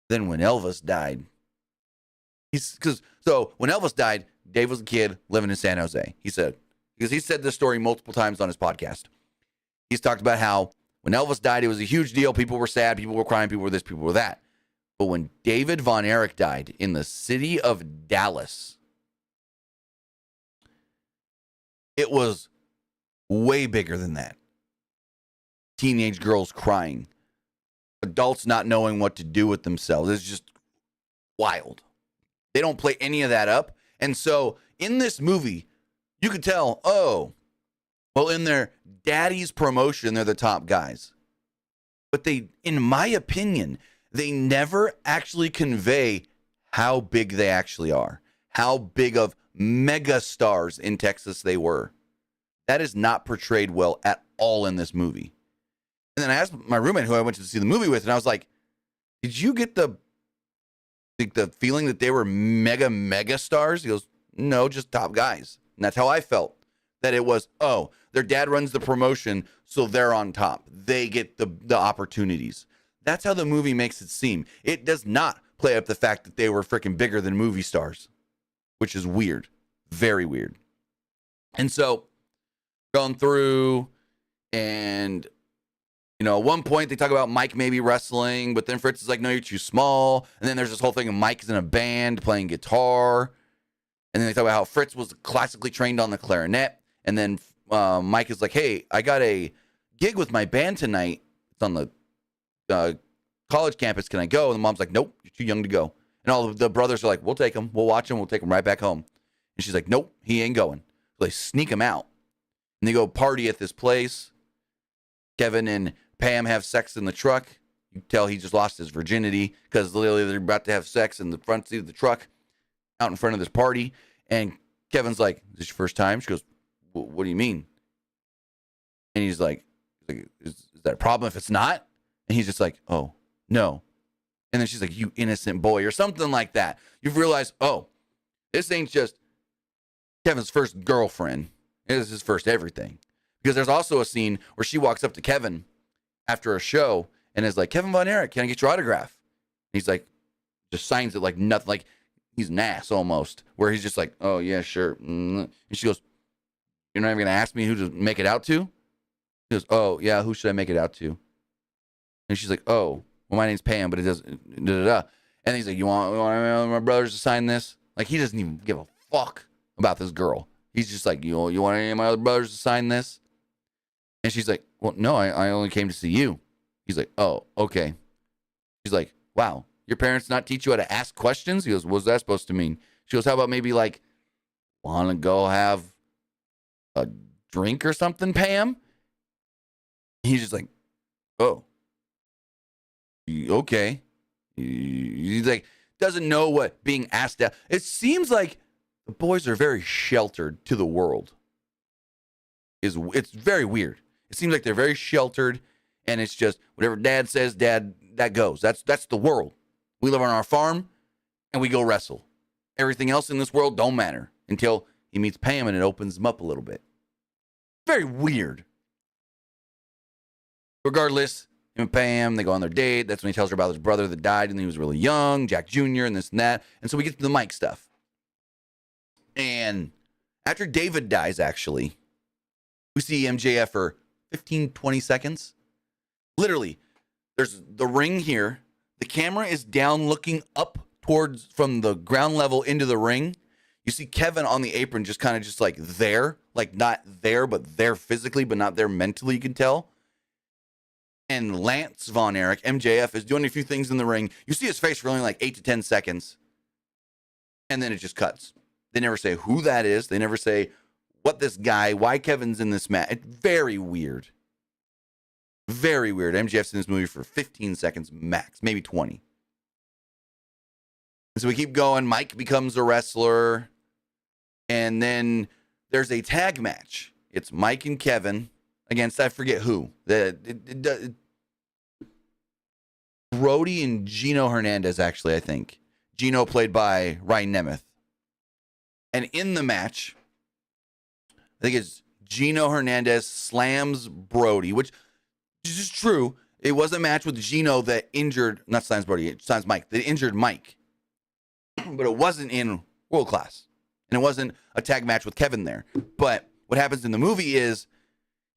than when Elvis died. So when Elvis died, Dave was a kid living in San Jose. He said, because he said this story multiple times on his podcast. He's talked about how when Elvis died, it was a huge deal. People were sad. People were crying. People were this. People were that. But when David Von Erich died in the city of Dallas, it was way bigger than that. Teenage girls crying. Adults not knowing what to do with themselves. It's just wild. They don't play any of that up. And so in this movie, you could tell, well, in their daddy's promotion, they're the top guys. But they, in my opinion, they never actually convey how big they actually are, how big of mega stars in Texas they were. That is not portrayed well at all in this movie. And then I asked my roommate who I went to see the movie with, and I was like, did you get the feeling that they were mega stars? He goes, no, just top guys. And that's how I felt. That it was, their dad runs the promotion, so they're on top. They get the opportunities. That's how the movie makes it seem. It does not play up the fact that they were freaking bigger than movie stars, which is weird. Very weird. And so, going through, and, you know, at one point they talk about Mike maybe wrestling, but then Fritz is like, no, you're too small. And then there's this whole thing of Mike is in a band playing guitar. And then they talk about how Fritz was classically trained on the clarinet. And then Mike is like, hey, I got a gig with my band tonight. It's on the college campus. Can I go? And the mom's like, nope, you're too young to go. And all of the brothers are like, we'll take him. We'll watch him. We'll take him right back home. And she's like, nope, he ain't going. So they sneak him out. And they go party at this place. Kevin and Pam have sex in the truck. You can tell he just lost his virginity because literally they're about to have sex in the front seat of the truck out in front of this party. And Kevin's like, is this your first time? She goes, what do you mean? And he's like is that a problem if it's not? And he's just like, oh, no. And then she's like, you innocent boy, or something like that. You've realized, this ain't just Kevin's first girlfriend. It is his first everything. Because there's also a scene where she walks up to Kevin after a show and is like, Kevin Von Erich, can I get your autograph? And he's like, just signs it like nothing, like he's an ass almost, where he's just like, oh, yeah, sure. And she goes, you're not even going to ask me who to make it out to? He goes, oh, yeah, who should I make it out to? And she's like, oh, well, my name's Pam, but it doesn't, da-da-da. And he's like, you want my brothers to sign this? Like, he doesn't even give a fuck about this girl. He's just like, you want any of my other brothers to sign this? And she's like, well, no, I only came to see you. He's like, oh, okay. She's like, wow, your parents not teach you how to ask questions? He goes, what's that supposed to mean? She goes, how about maybe like, want to go have a drink or something, Pam? He's just like, oh, okay. He's like, doesn't know what being asked out. It seems like the boys are very sheltered to the world. It's very weird. It seems like they're very sheltered, and it's just whatever dad says, dad, that goes. That's the world. We live on our farm, and we go wrestle. Everything else in this world don't matter until he meets Pam, and it opens him up a little bit. Very weird. Regardless, him and Pam, they go on their date. That's when he tells her about his brother that died, and he was really young, Jack Jr., and this and that. And so we get to the Mike stuff. And after David dies, actually, we see MJF 15, 20 seconds. Literally, there's the ring here. The camera is down looking up towards from the ground level into the ring. You see Kevin on the apron just kind of just like there, like not there, but there physically, but not there mentally, you can tell. And Lance Von Erich, MJF, is doing a few things in the ring. You see his face for only like 8 to 10 seconds. And then it just cuts. They never say who that is. They never say what this guy, why Kevin's in this match. It's very weird. Very weird. MJF's in this movie for 15 seconds max, maybe 20. And so we keep going. Mike becomes a wrestler. And then there's a tag match. It's Mike and Kevin against, I forget who. Brody and Gino Hernandez, actually, I think. Gino played by Ryan Nemeth. And in the match, I think it's Gino Hernandez slams Brody, which is true. It was a match with Gino that injured, not slams Brody, it slams Mike, that injured Mike. But it wasn't in World Class. And it wasn't a tag match with Kevin there. But what happens in the movie is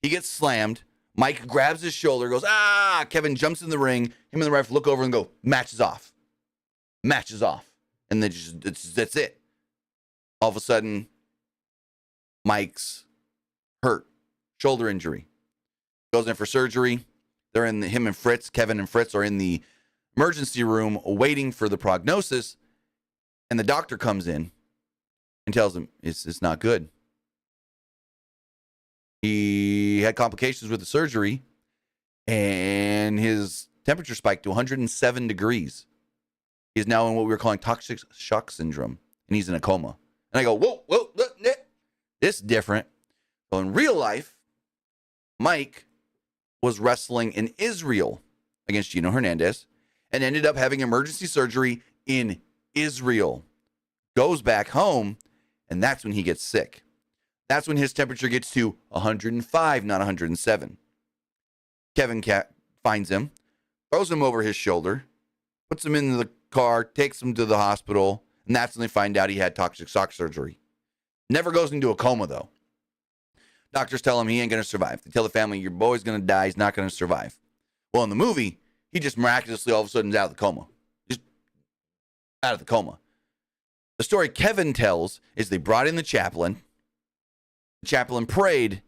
he gets slammed. Mike grabs his shoulder, goes, ah! Kevin jumps in the ring. Him and the ref look over and go, match is off. Match is off. And then that's it. All of a sudden, Mike's hurt. Shoulder injury. Goes in for surgery. They're in him and Fritz, Kevin and Fritz are in the emergency room waiting for the prognosis. And the doctor comes in and tells him it's not good. He had complications with the surgery, and his temperature spiked to 107 degrees. He's now in what we were calling toxic shock syndrome, and he's in a coma. And I go, whoa, this is different. So in real life, Mike was wrestling in Israel against Gino Hernandez and ended up having emergency surgery in Israel. Goes back home, and that's when he gets sick. That's when his temperature gets to 105, not 107. Kevin finds him, throws him over his shoulder, puts him in the car, takes him to the hospital, and that's when they find out he had toxic shock surgery. Never goes into a coma, though. Doctors tell him he ain't going to survive. They tell the family, your boy's going to die, he's not going to survive. Well, in the movie, he just miraculously all of a sudden is out of the coma. Just out of the coma. The story Kevin tells is they brought in the chaplain. The chaplain prayed,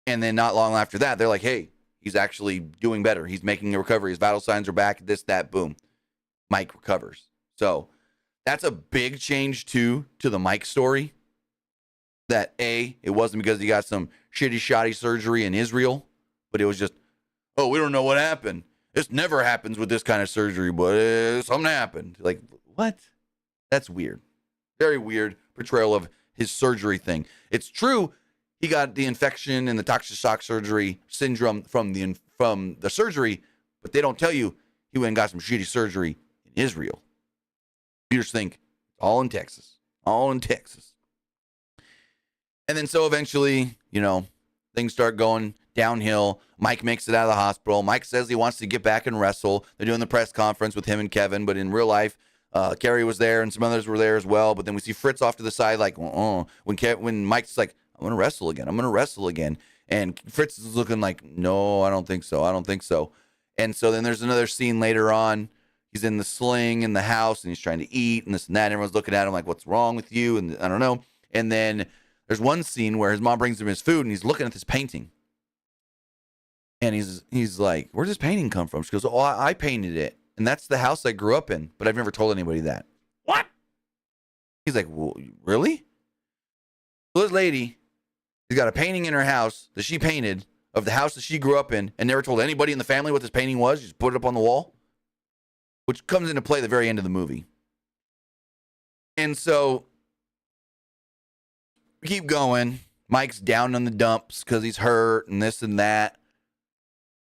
and then not long after that, they're like, hey, he's actually doing better. He's making a recovery. His vital signs are back, this, that, boom. Mike recovers. So that's a big change, too, to the Mike story. That, A, it wasn't because he got some shitty surgery in Israel, but it was just, oh, we don't know what happened. This never happens with this kind of surgery, but something happened. Like, what? That's weird. Very weird portrayal of his surgery thing. It's true he got the infection and the toxic shock surgery syndrome from the surgery, but they don't tell you he went and got some shitty surgery in Israel. You just think, all in Texas. All in Texas. And then so eventually, things start going downhill. Mike makes it out of the hospital. Mike says he wants to get back and wrestle. They're doing the press conference with him and Kevin, but in real life, Kerry was there and some others were there as well. But then we see Fritz off to the side, like, when Mike's like, I'm going to wrestle again. And Fritz is looking like, no, I don't think so. And so then there's another scene later on. He's in the sling in the house and he's trying to eat and this and that. And everyone's looking at him like, what's wrong with you? And I don't know. And then there's one scene where his mom brings him his food and he's looking at this painting. And he's like, where'd this painting come from? She goes, oh, I painted it. And that's the house I grew up in, but I've never told anybody that. What? He's like, well, really? Well, this lady has got a painting in her house that she painted of the house that she grew up in and never told anybody in the family what this painting was. She just put it up on the wall, which comes into play at the very end of the movie. And so we keep going. Mike's down in the dumps because he's hurt and this and that.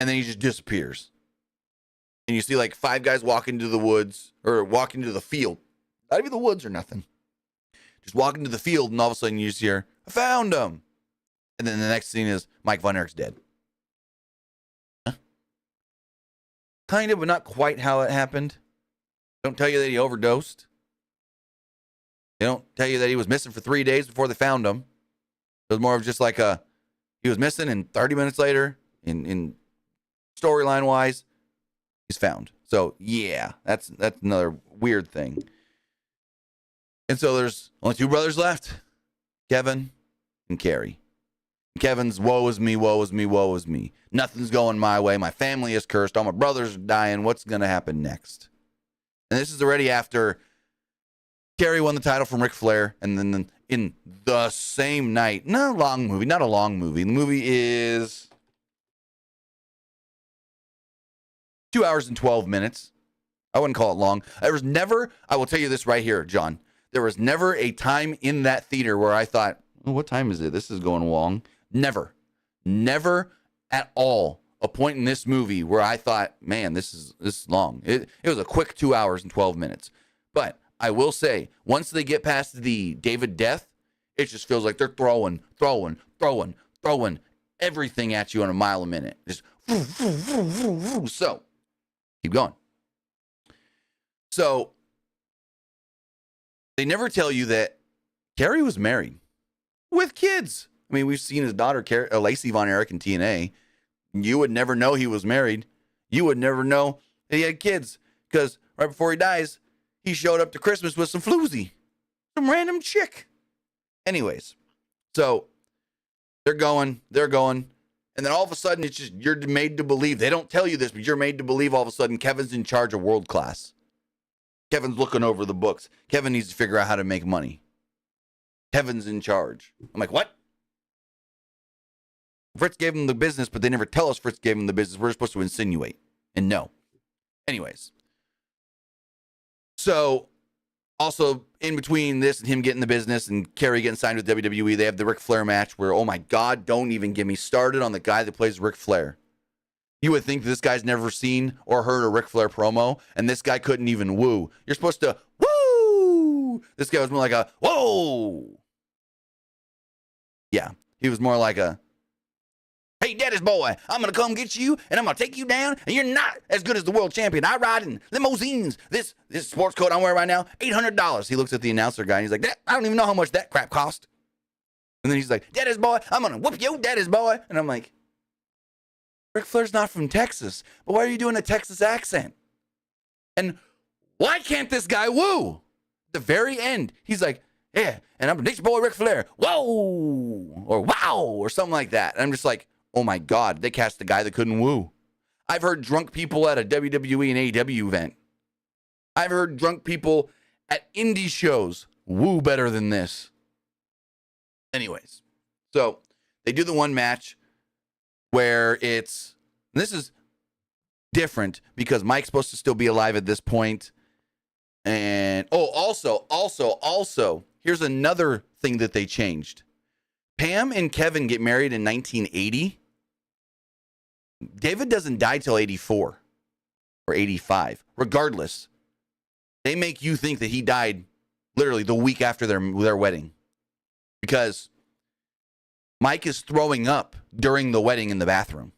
And then he just disappears. And you see like 5 guys walk into the woods or walk into the field. Not even the woods or nothing. Just walk into the field and all of a sudden you just hear, I found him. And then the next scene is Mike Von Erich's dead. Huh? Kind of, but not quite how it happened. Don't tell you that he overdosed. They don't tell you that he was missing for 3 days before they found him. It was more of just like a, He was missing, and 30 minutes later, in storyline wise, he's found. So yeah, that's another weird thing. And so there's only two brothers left, Kevin and Carrie. Kevin's woe is me, woe is me, woe is me. Nothing's going my way. My family is cursed. All my brothers are dying. What's going to happen next? And this is already after Carrie won the title from Ric Flair. And then in the same night, not a long movie. The movie is 2 hours and 12 minutes. I wouldn't call it long. There was never, I will tell you this right here, John. There was never a time in that theater where I thought, oh, what time is it? This is going long. Never at all a point in this movie where I thought, man, this is long. It was a quick 2 hours and 12 minutes. But I will say, once they get past the David death, it just feels like they're throwing everything at you on a mile a minute. Just so keep going. So they never tell you that Carrie was married with kids. I mean, we've seen his daughter, Lacey Von Erich, in TNA. You would never know he was married. You would never know that he had kids, because right before he dies, he showed up to Christmas with some floozy, some random chick. Anyways, so they're going, and then all of a sudden, it's just, you're made to believe. They don't tell you this, but you're made to believe all of a sudden Kevin's in charge of World Class. Kevin's looking over the books. Kevin needs to figure out how to make money. Kevin's in charge. I'm like, what? Fritz gave him the business, but they never tell us Fritz gave him the business. We're supposed to insinuate and know. Anyways. So, also, in between this and him getting the business and Carrie getting signed with WWE, they have the Ric Flair match where, oh my God, don't even get me started on the guy that plays Ric Flair. You would think this guy's never seen or heard a Ric Flair promo, and this guy couldn't even woo. You're supposed to woo! This guy was more like a whoa! Yeah, he was more like a, hey, daddy's boy, I'm going to come get you, and I'm going to take you down, and you're not as good as the world champion. I ride in limousines. This sports coat I'm wearing right now, $800. He looks at the announcer guy, and he's like, I don't even know how much that crap cost. And then he's like, daddy's boy, I'm going to whoop you, daddy's boy. And I'm like, Ric Flair's not from Texas, but why are you doing a Texas accent? And why can't this guy woo? At the very end, he's like, yeah, and I'm Dick's boy Ric Flair. Whoa! Or wow! Or something like that. And I'm just like, oh my God, they cast a guy that couldn't woo. I've heard drunk people at a WWE and AEW event. I've heard drunk people at indie shows woo better than this. Anyways, so they do the one match where this is different because Mike's supposed to still be alive at this point. And, also, here's another thing that they changed. Pam and Kevin get married in 1980. David doesn't die till 84 or 85. Regardless, they make you think that he died literally the week after their wedding. Because Mike is throwing up during the wedding in the bathroom.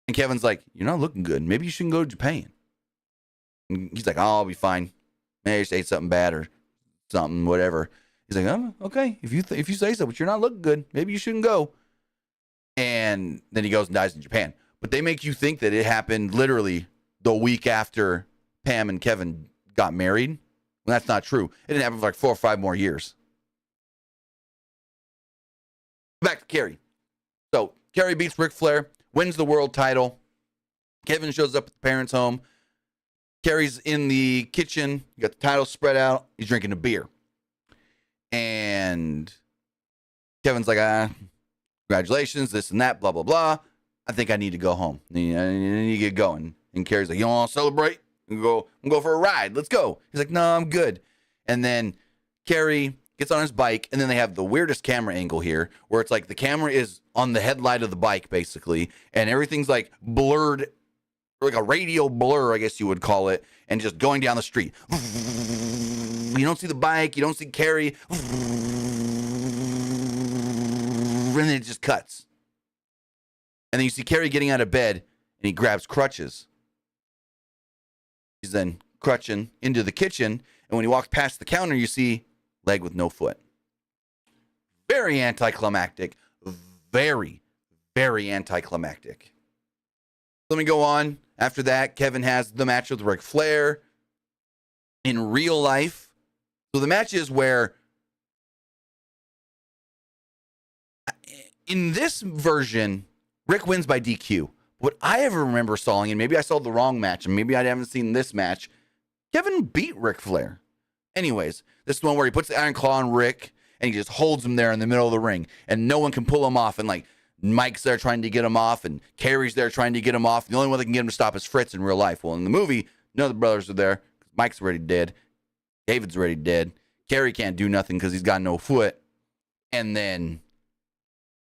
And Kevin's like, you're not looking good. Maybe you shouldn't go to Japan. And he's like, oh, I'll be fine. Maybe I just ate something bad or something, whatever. He's like, oh, okay. If you say so, but you're not looking good, maybe you shouldn't go. And then he goes and dies in Japan. But they make you think that it happened literally the week after Pam and Kevin got married. Well, that's not true. It didn't happen for like 4 or 5 more years. Back to Carrie. So Carrie beats Ric Flair, wins the world title. Kevin shows up at the parents' home. Carrie's in the kitchen. You got the title spread out. He's drinking a beer. And Kevin's like, congratulations, this and that, blah, blah, blah. I think I need to go home. I need to get going. And Carrie's like, you want to celebrate? We'll go for a ride. Let's go. He's like, no, I'm good. And then Carrie gets on his bike, and then they have the weirdest camera angle here, where it's like the camera is on the headlight of the bike, basically, and everything's like blurred, like a radial blur, I guess you would call it, and just going down the street. You don't see the bike, you don't see Carrie, and then it just cuts. And then you see Carrie getting out of bed, and he grabs crutches. He's then crutching into the kitchen, and when he walks past the counter, you see leg with no foot. Very anticlimactic, very, very anticlimactic. Let me go on. After that, Kevin has the match with Ric Flair in real life. So the match is where, in this version, Rick wins by DQ. What I ever remember saw, and maybe I saw the wrong match, and maybe I haven't seen this match, Kevin beat Ric Flair. Anyways, this is the one where he puts the iron claw on Rick, and he just holds him there in the middle of the ring, and no one can pull him off, and like, Mike's there trying to get him off, and Kerry's there trying to get him off. The only one that can get him to stop is Fritz in real life. Well, in the movie, none of the brothers are there. Mike's already dead. David's already dead. Kerry can't do nothing because he's got no foot. And then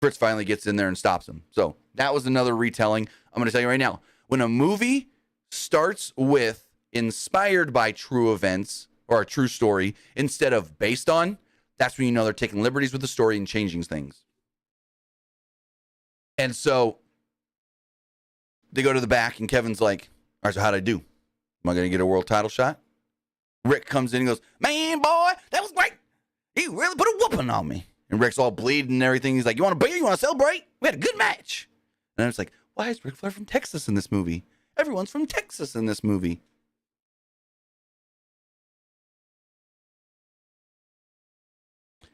Fritz finally gets in there and stops him. So that was another retelling. I'm going to tell you right now, when a movie starts with inspired by true events or a true story instead of based on, that's when you know they're taking liberties with the story and changing things. And so they go to the back, and Kevin's like, all right, so how'd I do? Am I going to get a world title shot? Rick comes in and goes, man, boy, that was great. You really put a whooping on me. And Rick's all bleeding and everything. He's like, you want a beer? You want to celebrate? We had a good match. And I was like, why is Ric Flair from Texas in this movie? Everyone's from Texas in this movie.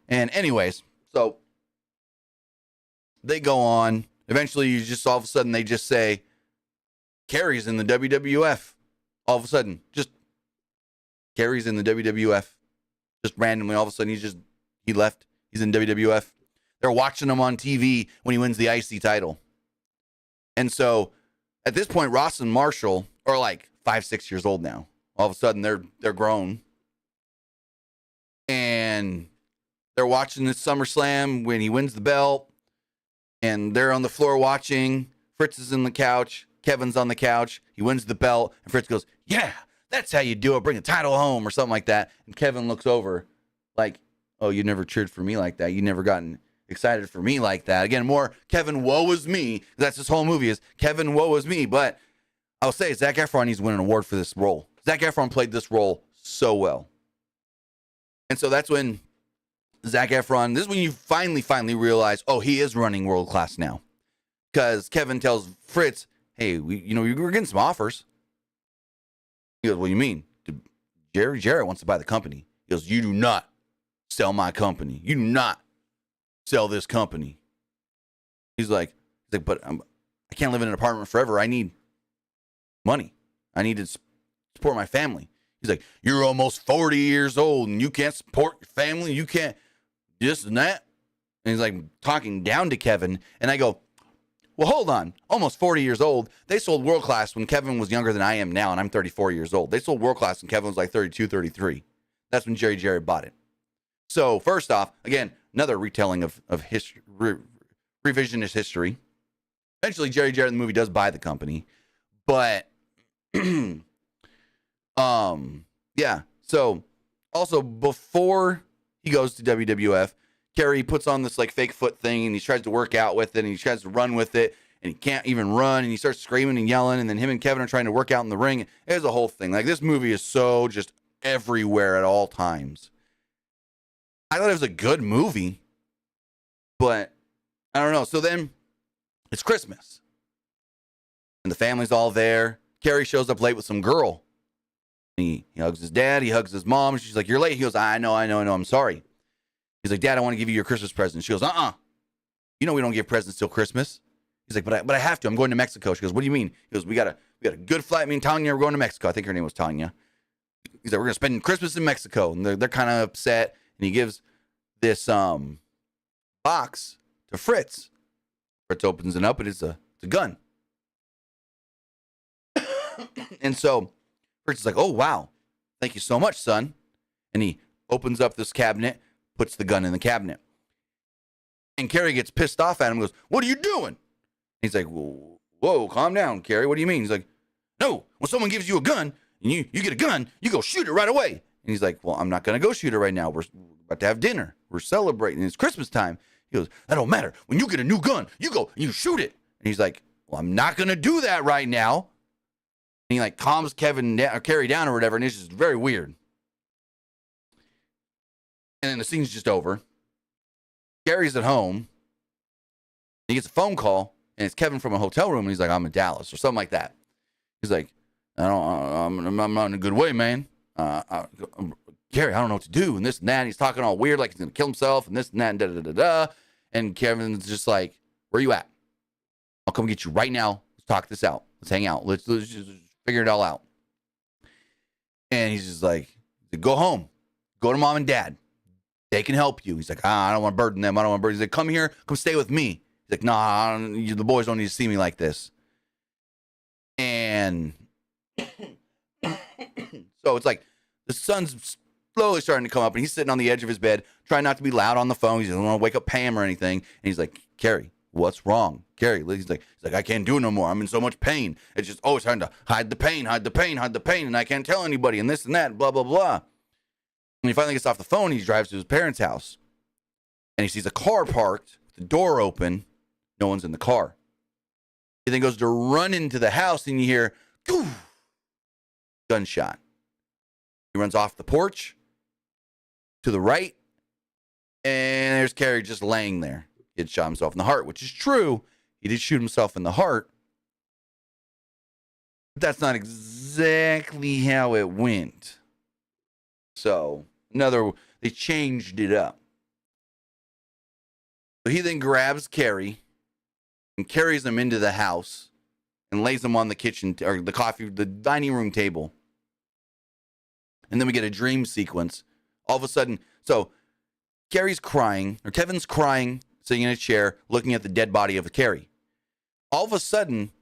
And anyways, so they go on. Eventually, you just all of a sudden, they just say, Kerry's in the WWF. All of a sudden, just Kerry's in the WWF. Just randomly, all of a sudden, he left. He's in WWF. They're watching him on TV when he wins the IC title. And so, at this point, Ross and Marshall are like 5-6 years old now. All of a sudden, they're grown. And they're watching this SummerSlam when he wins the belt. And they're on the floor watching. Fritz is in the couch. Kevin's on the couch. He wins the belt. And Fritz goes, yeah, that's how you do it. Bring the title home or something like that. And Kevin looks over like, oh, you never cheered for me like that. You never gotten excited for me like that. Again, more Kevin, woe is me. That's this whole movie is Kevin, woe is me. But I'll say Zac Efron needs to win an award for this role. Zac Efron played this role so well. And so that's when Zac Efron, this is when you finally realize, oh, he is running world class now. Because Kevin tells Fritz, hey, we're getting some offers. He goes, what do you mean? Jerry Jarrett wants to buy the company. He goes, you do not sell my company. You do not sell this company. He's like, but I can't live in an apartment forever. I need money. I need to support my family. He's like, you're almost 40 years old and you can't support your family. You can't this and that. And he's like talking down to Kevin. And I go, well, hold on. Almost 40 years old. They sold World Class when Kevin was younger than I am now, and I'm 34 years old. They sold World Class when Kevin was like 32, 33. That's when Jerry Jarrett bought it. So first off, again, another retelling of history, revisionist history. Eventually, Jerry Jarrett in the movie does buy the company. But, yeah. So also before he goes to WWF, Kerry puts on this like fake foot thing and he tries to work out with it and he tries to run with it and he can't even run and he starts screaming and yelling and then him and Kevin are trying to work out in the ring. It's a whole thing. Like this movie is so just everywhere at all times. I thought it was a good movie, but I don't know. So then it's Christmas and the family's all there. Kerry shows up late with some girl. He hugs his dad. He hugs his mom. She's like, you're late. He goes, I know. I'm sorry. He's like, Dad, I want to give you your Christmas present. She goes, you know we don't give presents till Christmas. He's like, but I have to. I'm going to Mexico. She goes, what do you mean? He goes, we got a good flight. Me and Tanya are going to Mexico. I think her name was Tanya. He's like, we're going to spend Christmas in Mexico. And they're kind of upset. And he gives this box to Fritz. Fritz opens it up and it's a gun. And so Fritz is like, oh, wow. Thank you so much, son. And he opens up this cabinet, puts the gun in the cabinet. And Kerry gets pissed off at him and goes, what are you doing? He's like, whoa, calm down, Kerry. What do you mean? He's like, no, when someone gives you a gun and you get a gun, you go shoot it right away. And he's like, well, I'm not going to go shoot it right now. We're about to have dinner. We're celebrating. It's Christmas time. He goes, that don't matter. When you get a new gun, you go and you shoot it. And he's like, well, I'm not going to do that right now. And he like calms Kerry down or whatever. And it's just very weird. And then the scene's just over. Gary's at home. He gets a phone call, and it's Kevin from a hotel room, and he's like, I'm in Dallas, or something like that. He's like, I'm not in a good way, man. Gary, I don't know what to do, and this and that. And he's talking all weird, like he's going to kill himself, and this and that, and da-da-da-da-da. And Kevin's just like, where you at? I'll come get you right now. Let's talk this out. Let's hang out. Let's just figure it all out. And he's just like, go home. Go to mom and dad. They can help you. He's like, I don't want to burden them. I don't want to burden. He's like, come here. Come stay with me. He's like, nah, the boys don't need to see me like this. And so it's like the sun's slowly starting to come up, and he's sitting on the edge of his bed, trying not to be loud on the phone. He doesn't want to wake up Pam or anything. And he's like, Carrie, what's wrong? Carrie, he's like, I can't do it no more. I'm in so much pain. It's just always trying to hide the pain, and I can't tell anybody, and this and that, blah, blah, blah. And he finally gets off the phone. He drives to his parents' house, and he sees a car parked, with the door open. No one's in the car. He then goes to run into the house, and you hear, gunshot. He runs off the porch to the right, and there's Carrie just laying there. He had shot himself in the heart, which is true. He did shoot himself in the heart. But that's not exactly how it went. So, they changed it up. So he then grabs Carrie and carries him into the house and lays him on the kitchen, or the dining room table. And then we get a dream sequence. All of a sudden, so Kevin's crying, sitting in a chair, looking at the dead body of Carrie. All of a sudden,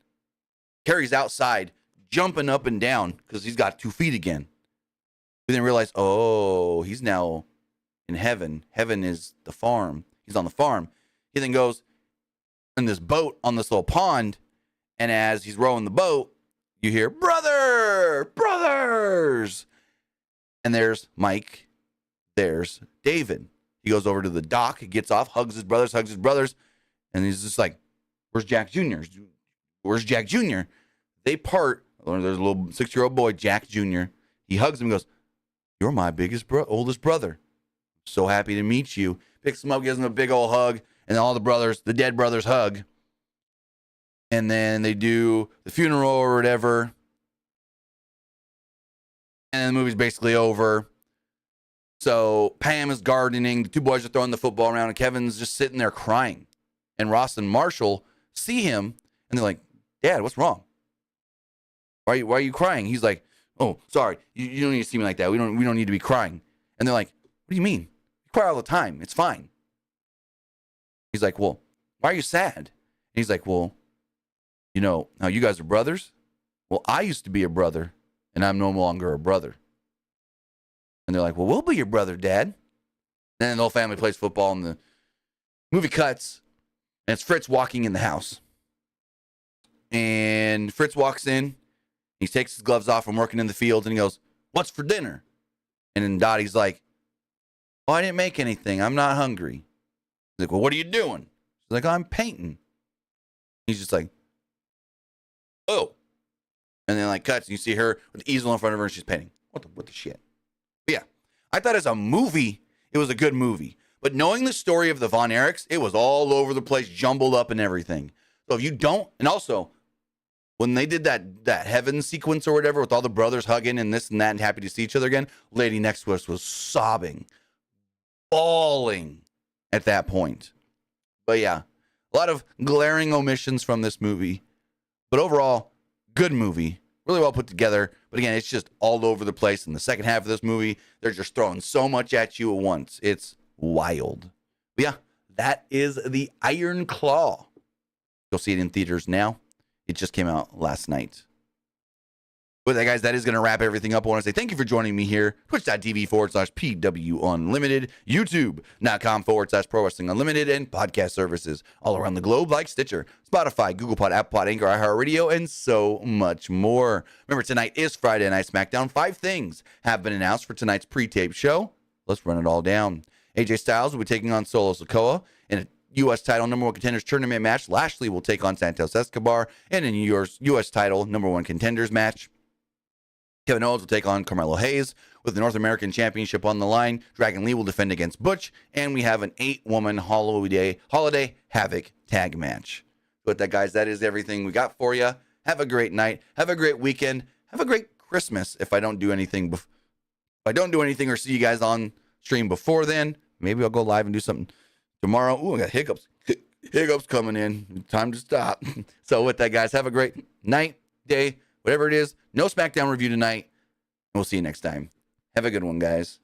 Carrie's outside, jumping up and down because he's got 2 feet again. We then realize, he's now in heaven. Heaven is the farm. He's on the farm. He then goes in this boat on this little pond, and as he's rowing the boat, you hear, brothers! And there's Mike. There's David. He goes over to the dock, he gets off, hugs his brothers, and he's just like, where's Jack Jr.? They part. There's a little 6-year-old boy, Jack Jr. He hugs him and goes, you're my oldest brother. So happy to meet you. Picks him up, gives him a big old hug, and all the dead brothers hug. And then they do the funeral or whatever. And the movie's basically over. So Pam is gardening. The 2 boys are throwing the football around, and Kevin's just sitting there crying. And Ross and Marshall see him, and they're like, Dad, what's wrong? Why are you crying? He's like, oh, sorry. You don't need to see me like that. We don't need to be crying. And they're like, what do you mean? You cry all the time. It's fine. He's like, well, why are you sad? And he's like, well, now you guys are brothers? Well, I used to be a brother, and I'm no longer a brother. And they're like, well, we'll be your brother, Dad. And then the whole family plays football, and the movie cuts, and it's Fritz walking in the house. And Fritz walks in. He takes his gloves off from working in the fields, and he goes, what's for dinner? And then Dottie's like, oh, I didn't make anything. I'm not hungry. He's like, well, what are you doing? She's like, I'm painting. He's just like, oh. And then cuts, and you see her with the easel in front of her, and she's painting. What the shit? But yeah, I thought as a movie, it was a good movie. But knowing the story of the Von Erichs, it was all over the place, jumbled up and everything. So if you don't, and also, when they did that heaven sequence or whatever with all the brothers hugging and this and that and happy to see each other again, lady next to us was sobbing, bawling at that point. But yeah, a lot of glaring omissions from this movie. But overall, good movie. Really well put together. But again, it's just all over the place. In the second half of this movie, they're just throwing so much at you at once. It's wild. But yeah, that is The Iron Claw. Go see it in theaters now. It just came out last night. With that, guys, that is going to wrap everything up. I want to say thank you for joining me here. Twitch.tv/PW Unlimited. YouTube.com/Pro Wrestling Unlimited. And podcast services all around the globe like Stitcher, Spotify, Google Pod, Apple Pod, Anchor, iHeartRadio, and so much more. Remember, tonight is Friday Night SmackDown. 5 things have been announced for tonight's pre-tape show. Let's run it all down. AJ Styles will be taking on Solo Sikoa in a U.S. title number 1 contenders tournament match. Lashley will take on Santos Escobar in a U.S. title number 1 contenders match. Kevin Owens will take on Carmelo Hayes with the North American Championship on the line. Dragon Lee will defend against Butch, and we have an 8-woman Holiday Havoc tag match. With that, guys, that is everything we got for you. Have a great night. Have a great weekend. Have a great Christmas. If I don't do anything, or see you guys on stream before then, maybe I'll go live and do something tomorrow. Ooh, I got hiccups. Hiccups coming in. Time to stop. So with that, guys, have a great night, day, whatever it is. No SmackDown review tonight. We'll see you next time. Have a good one, guys.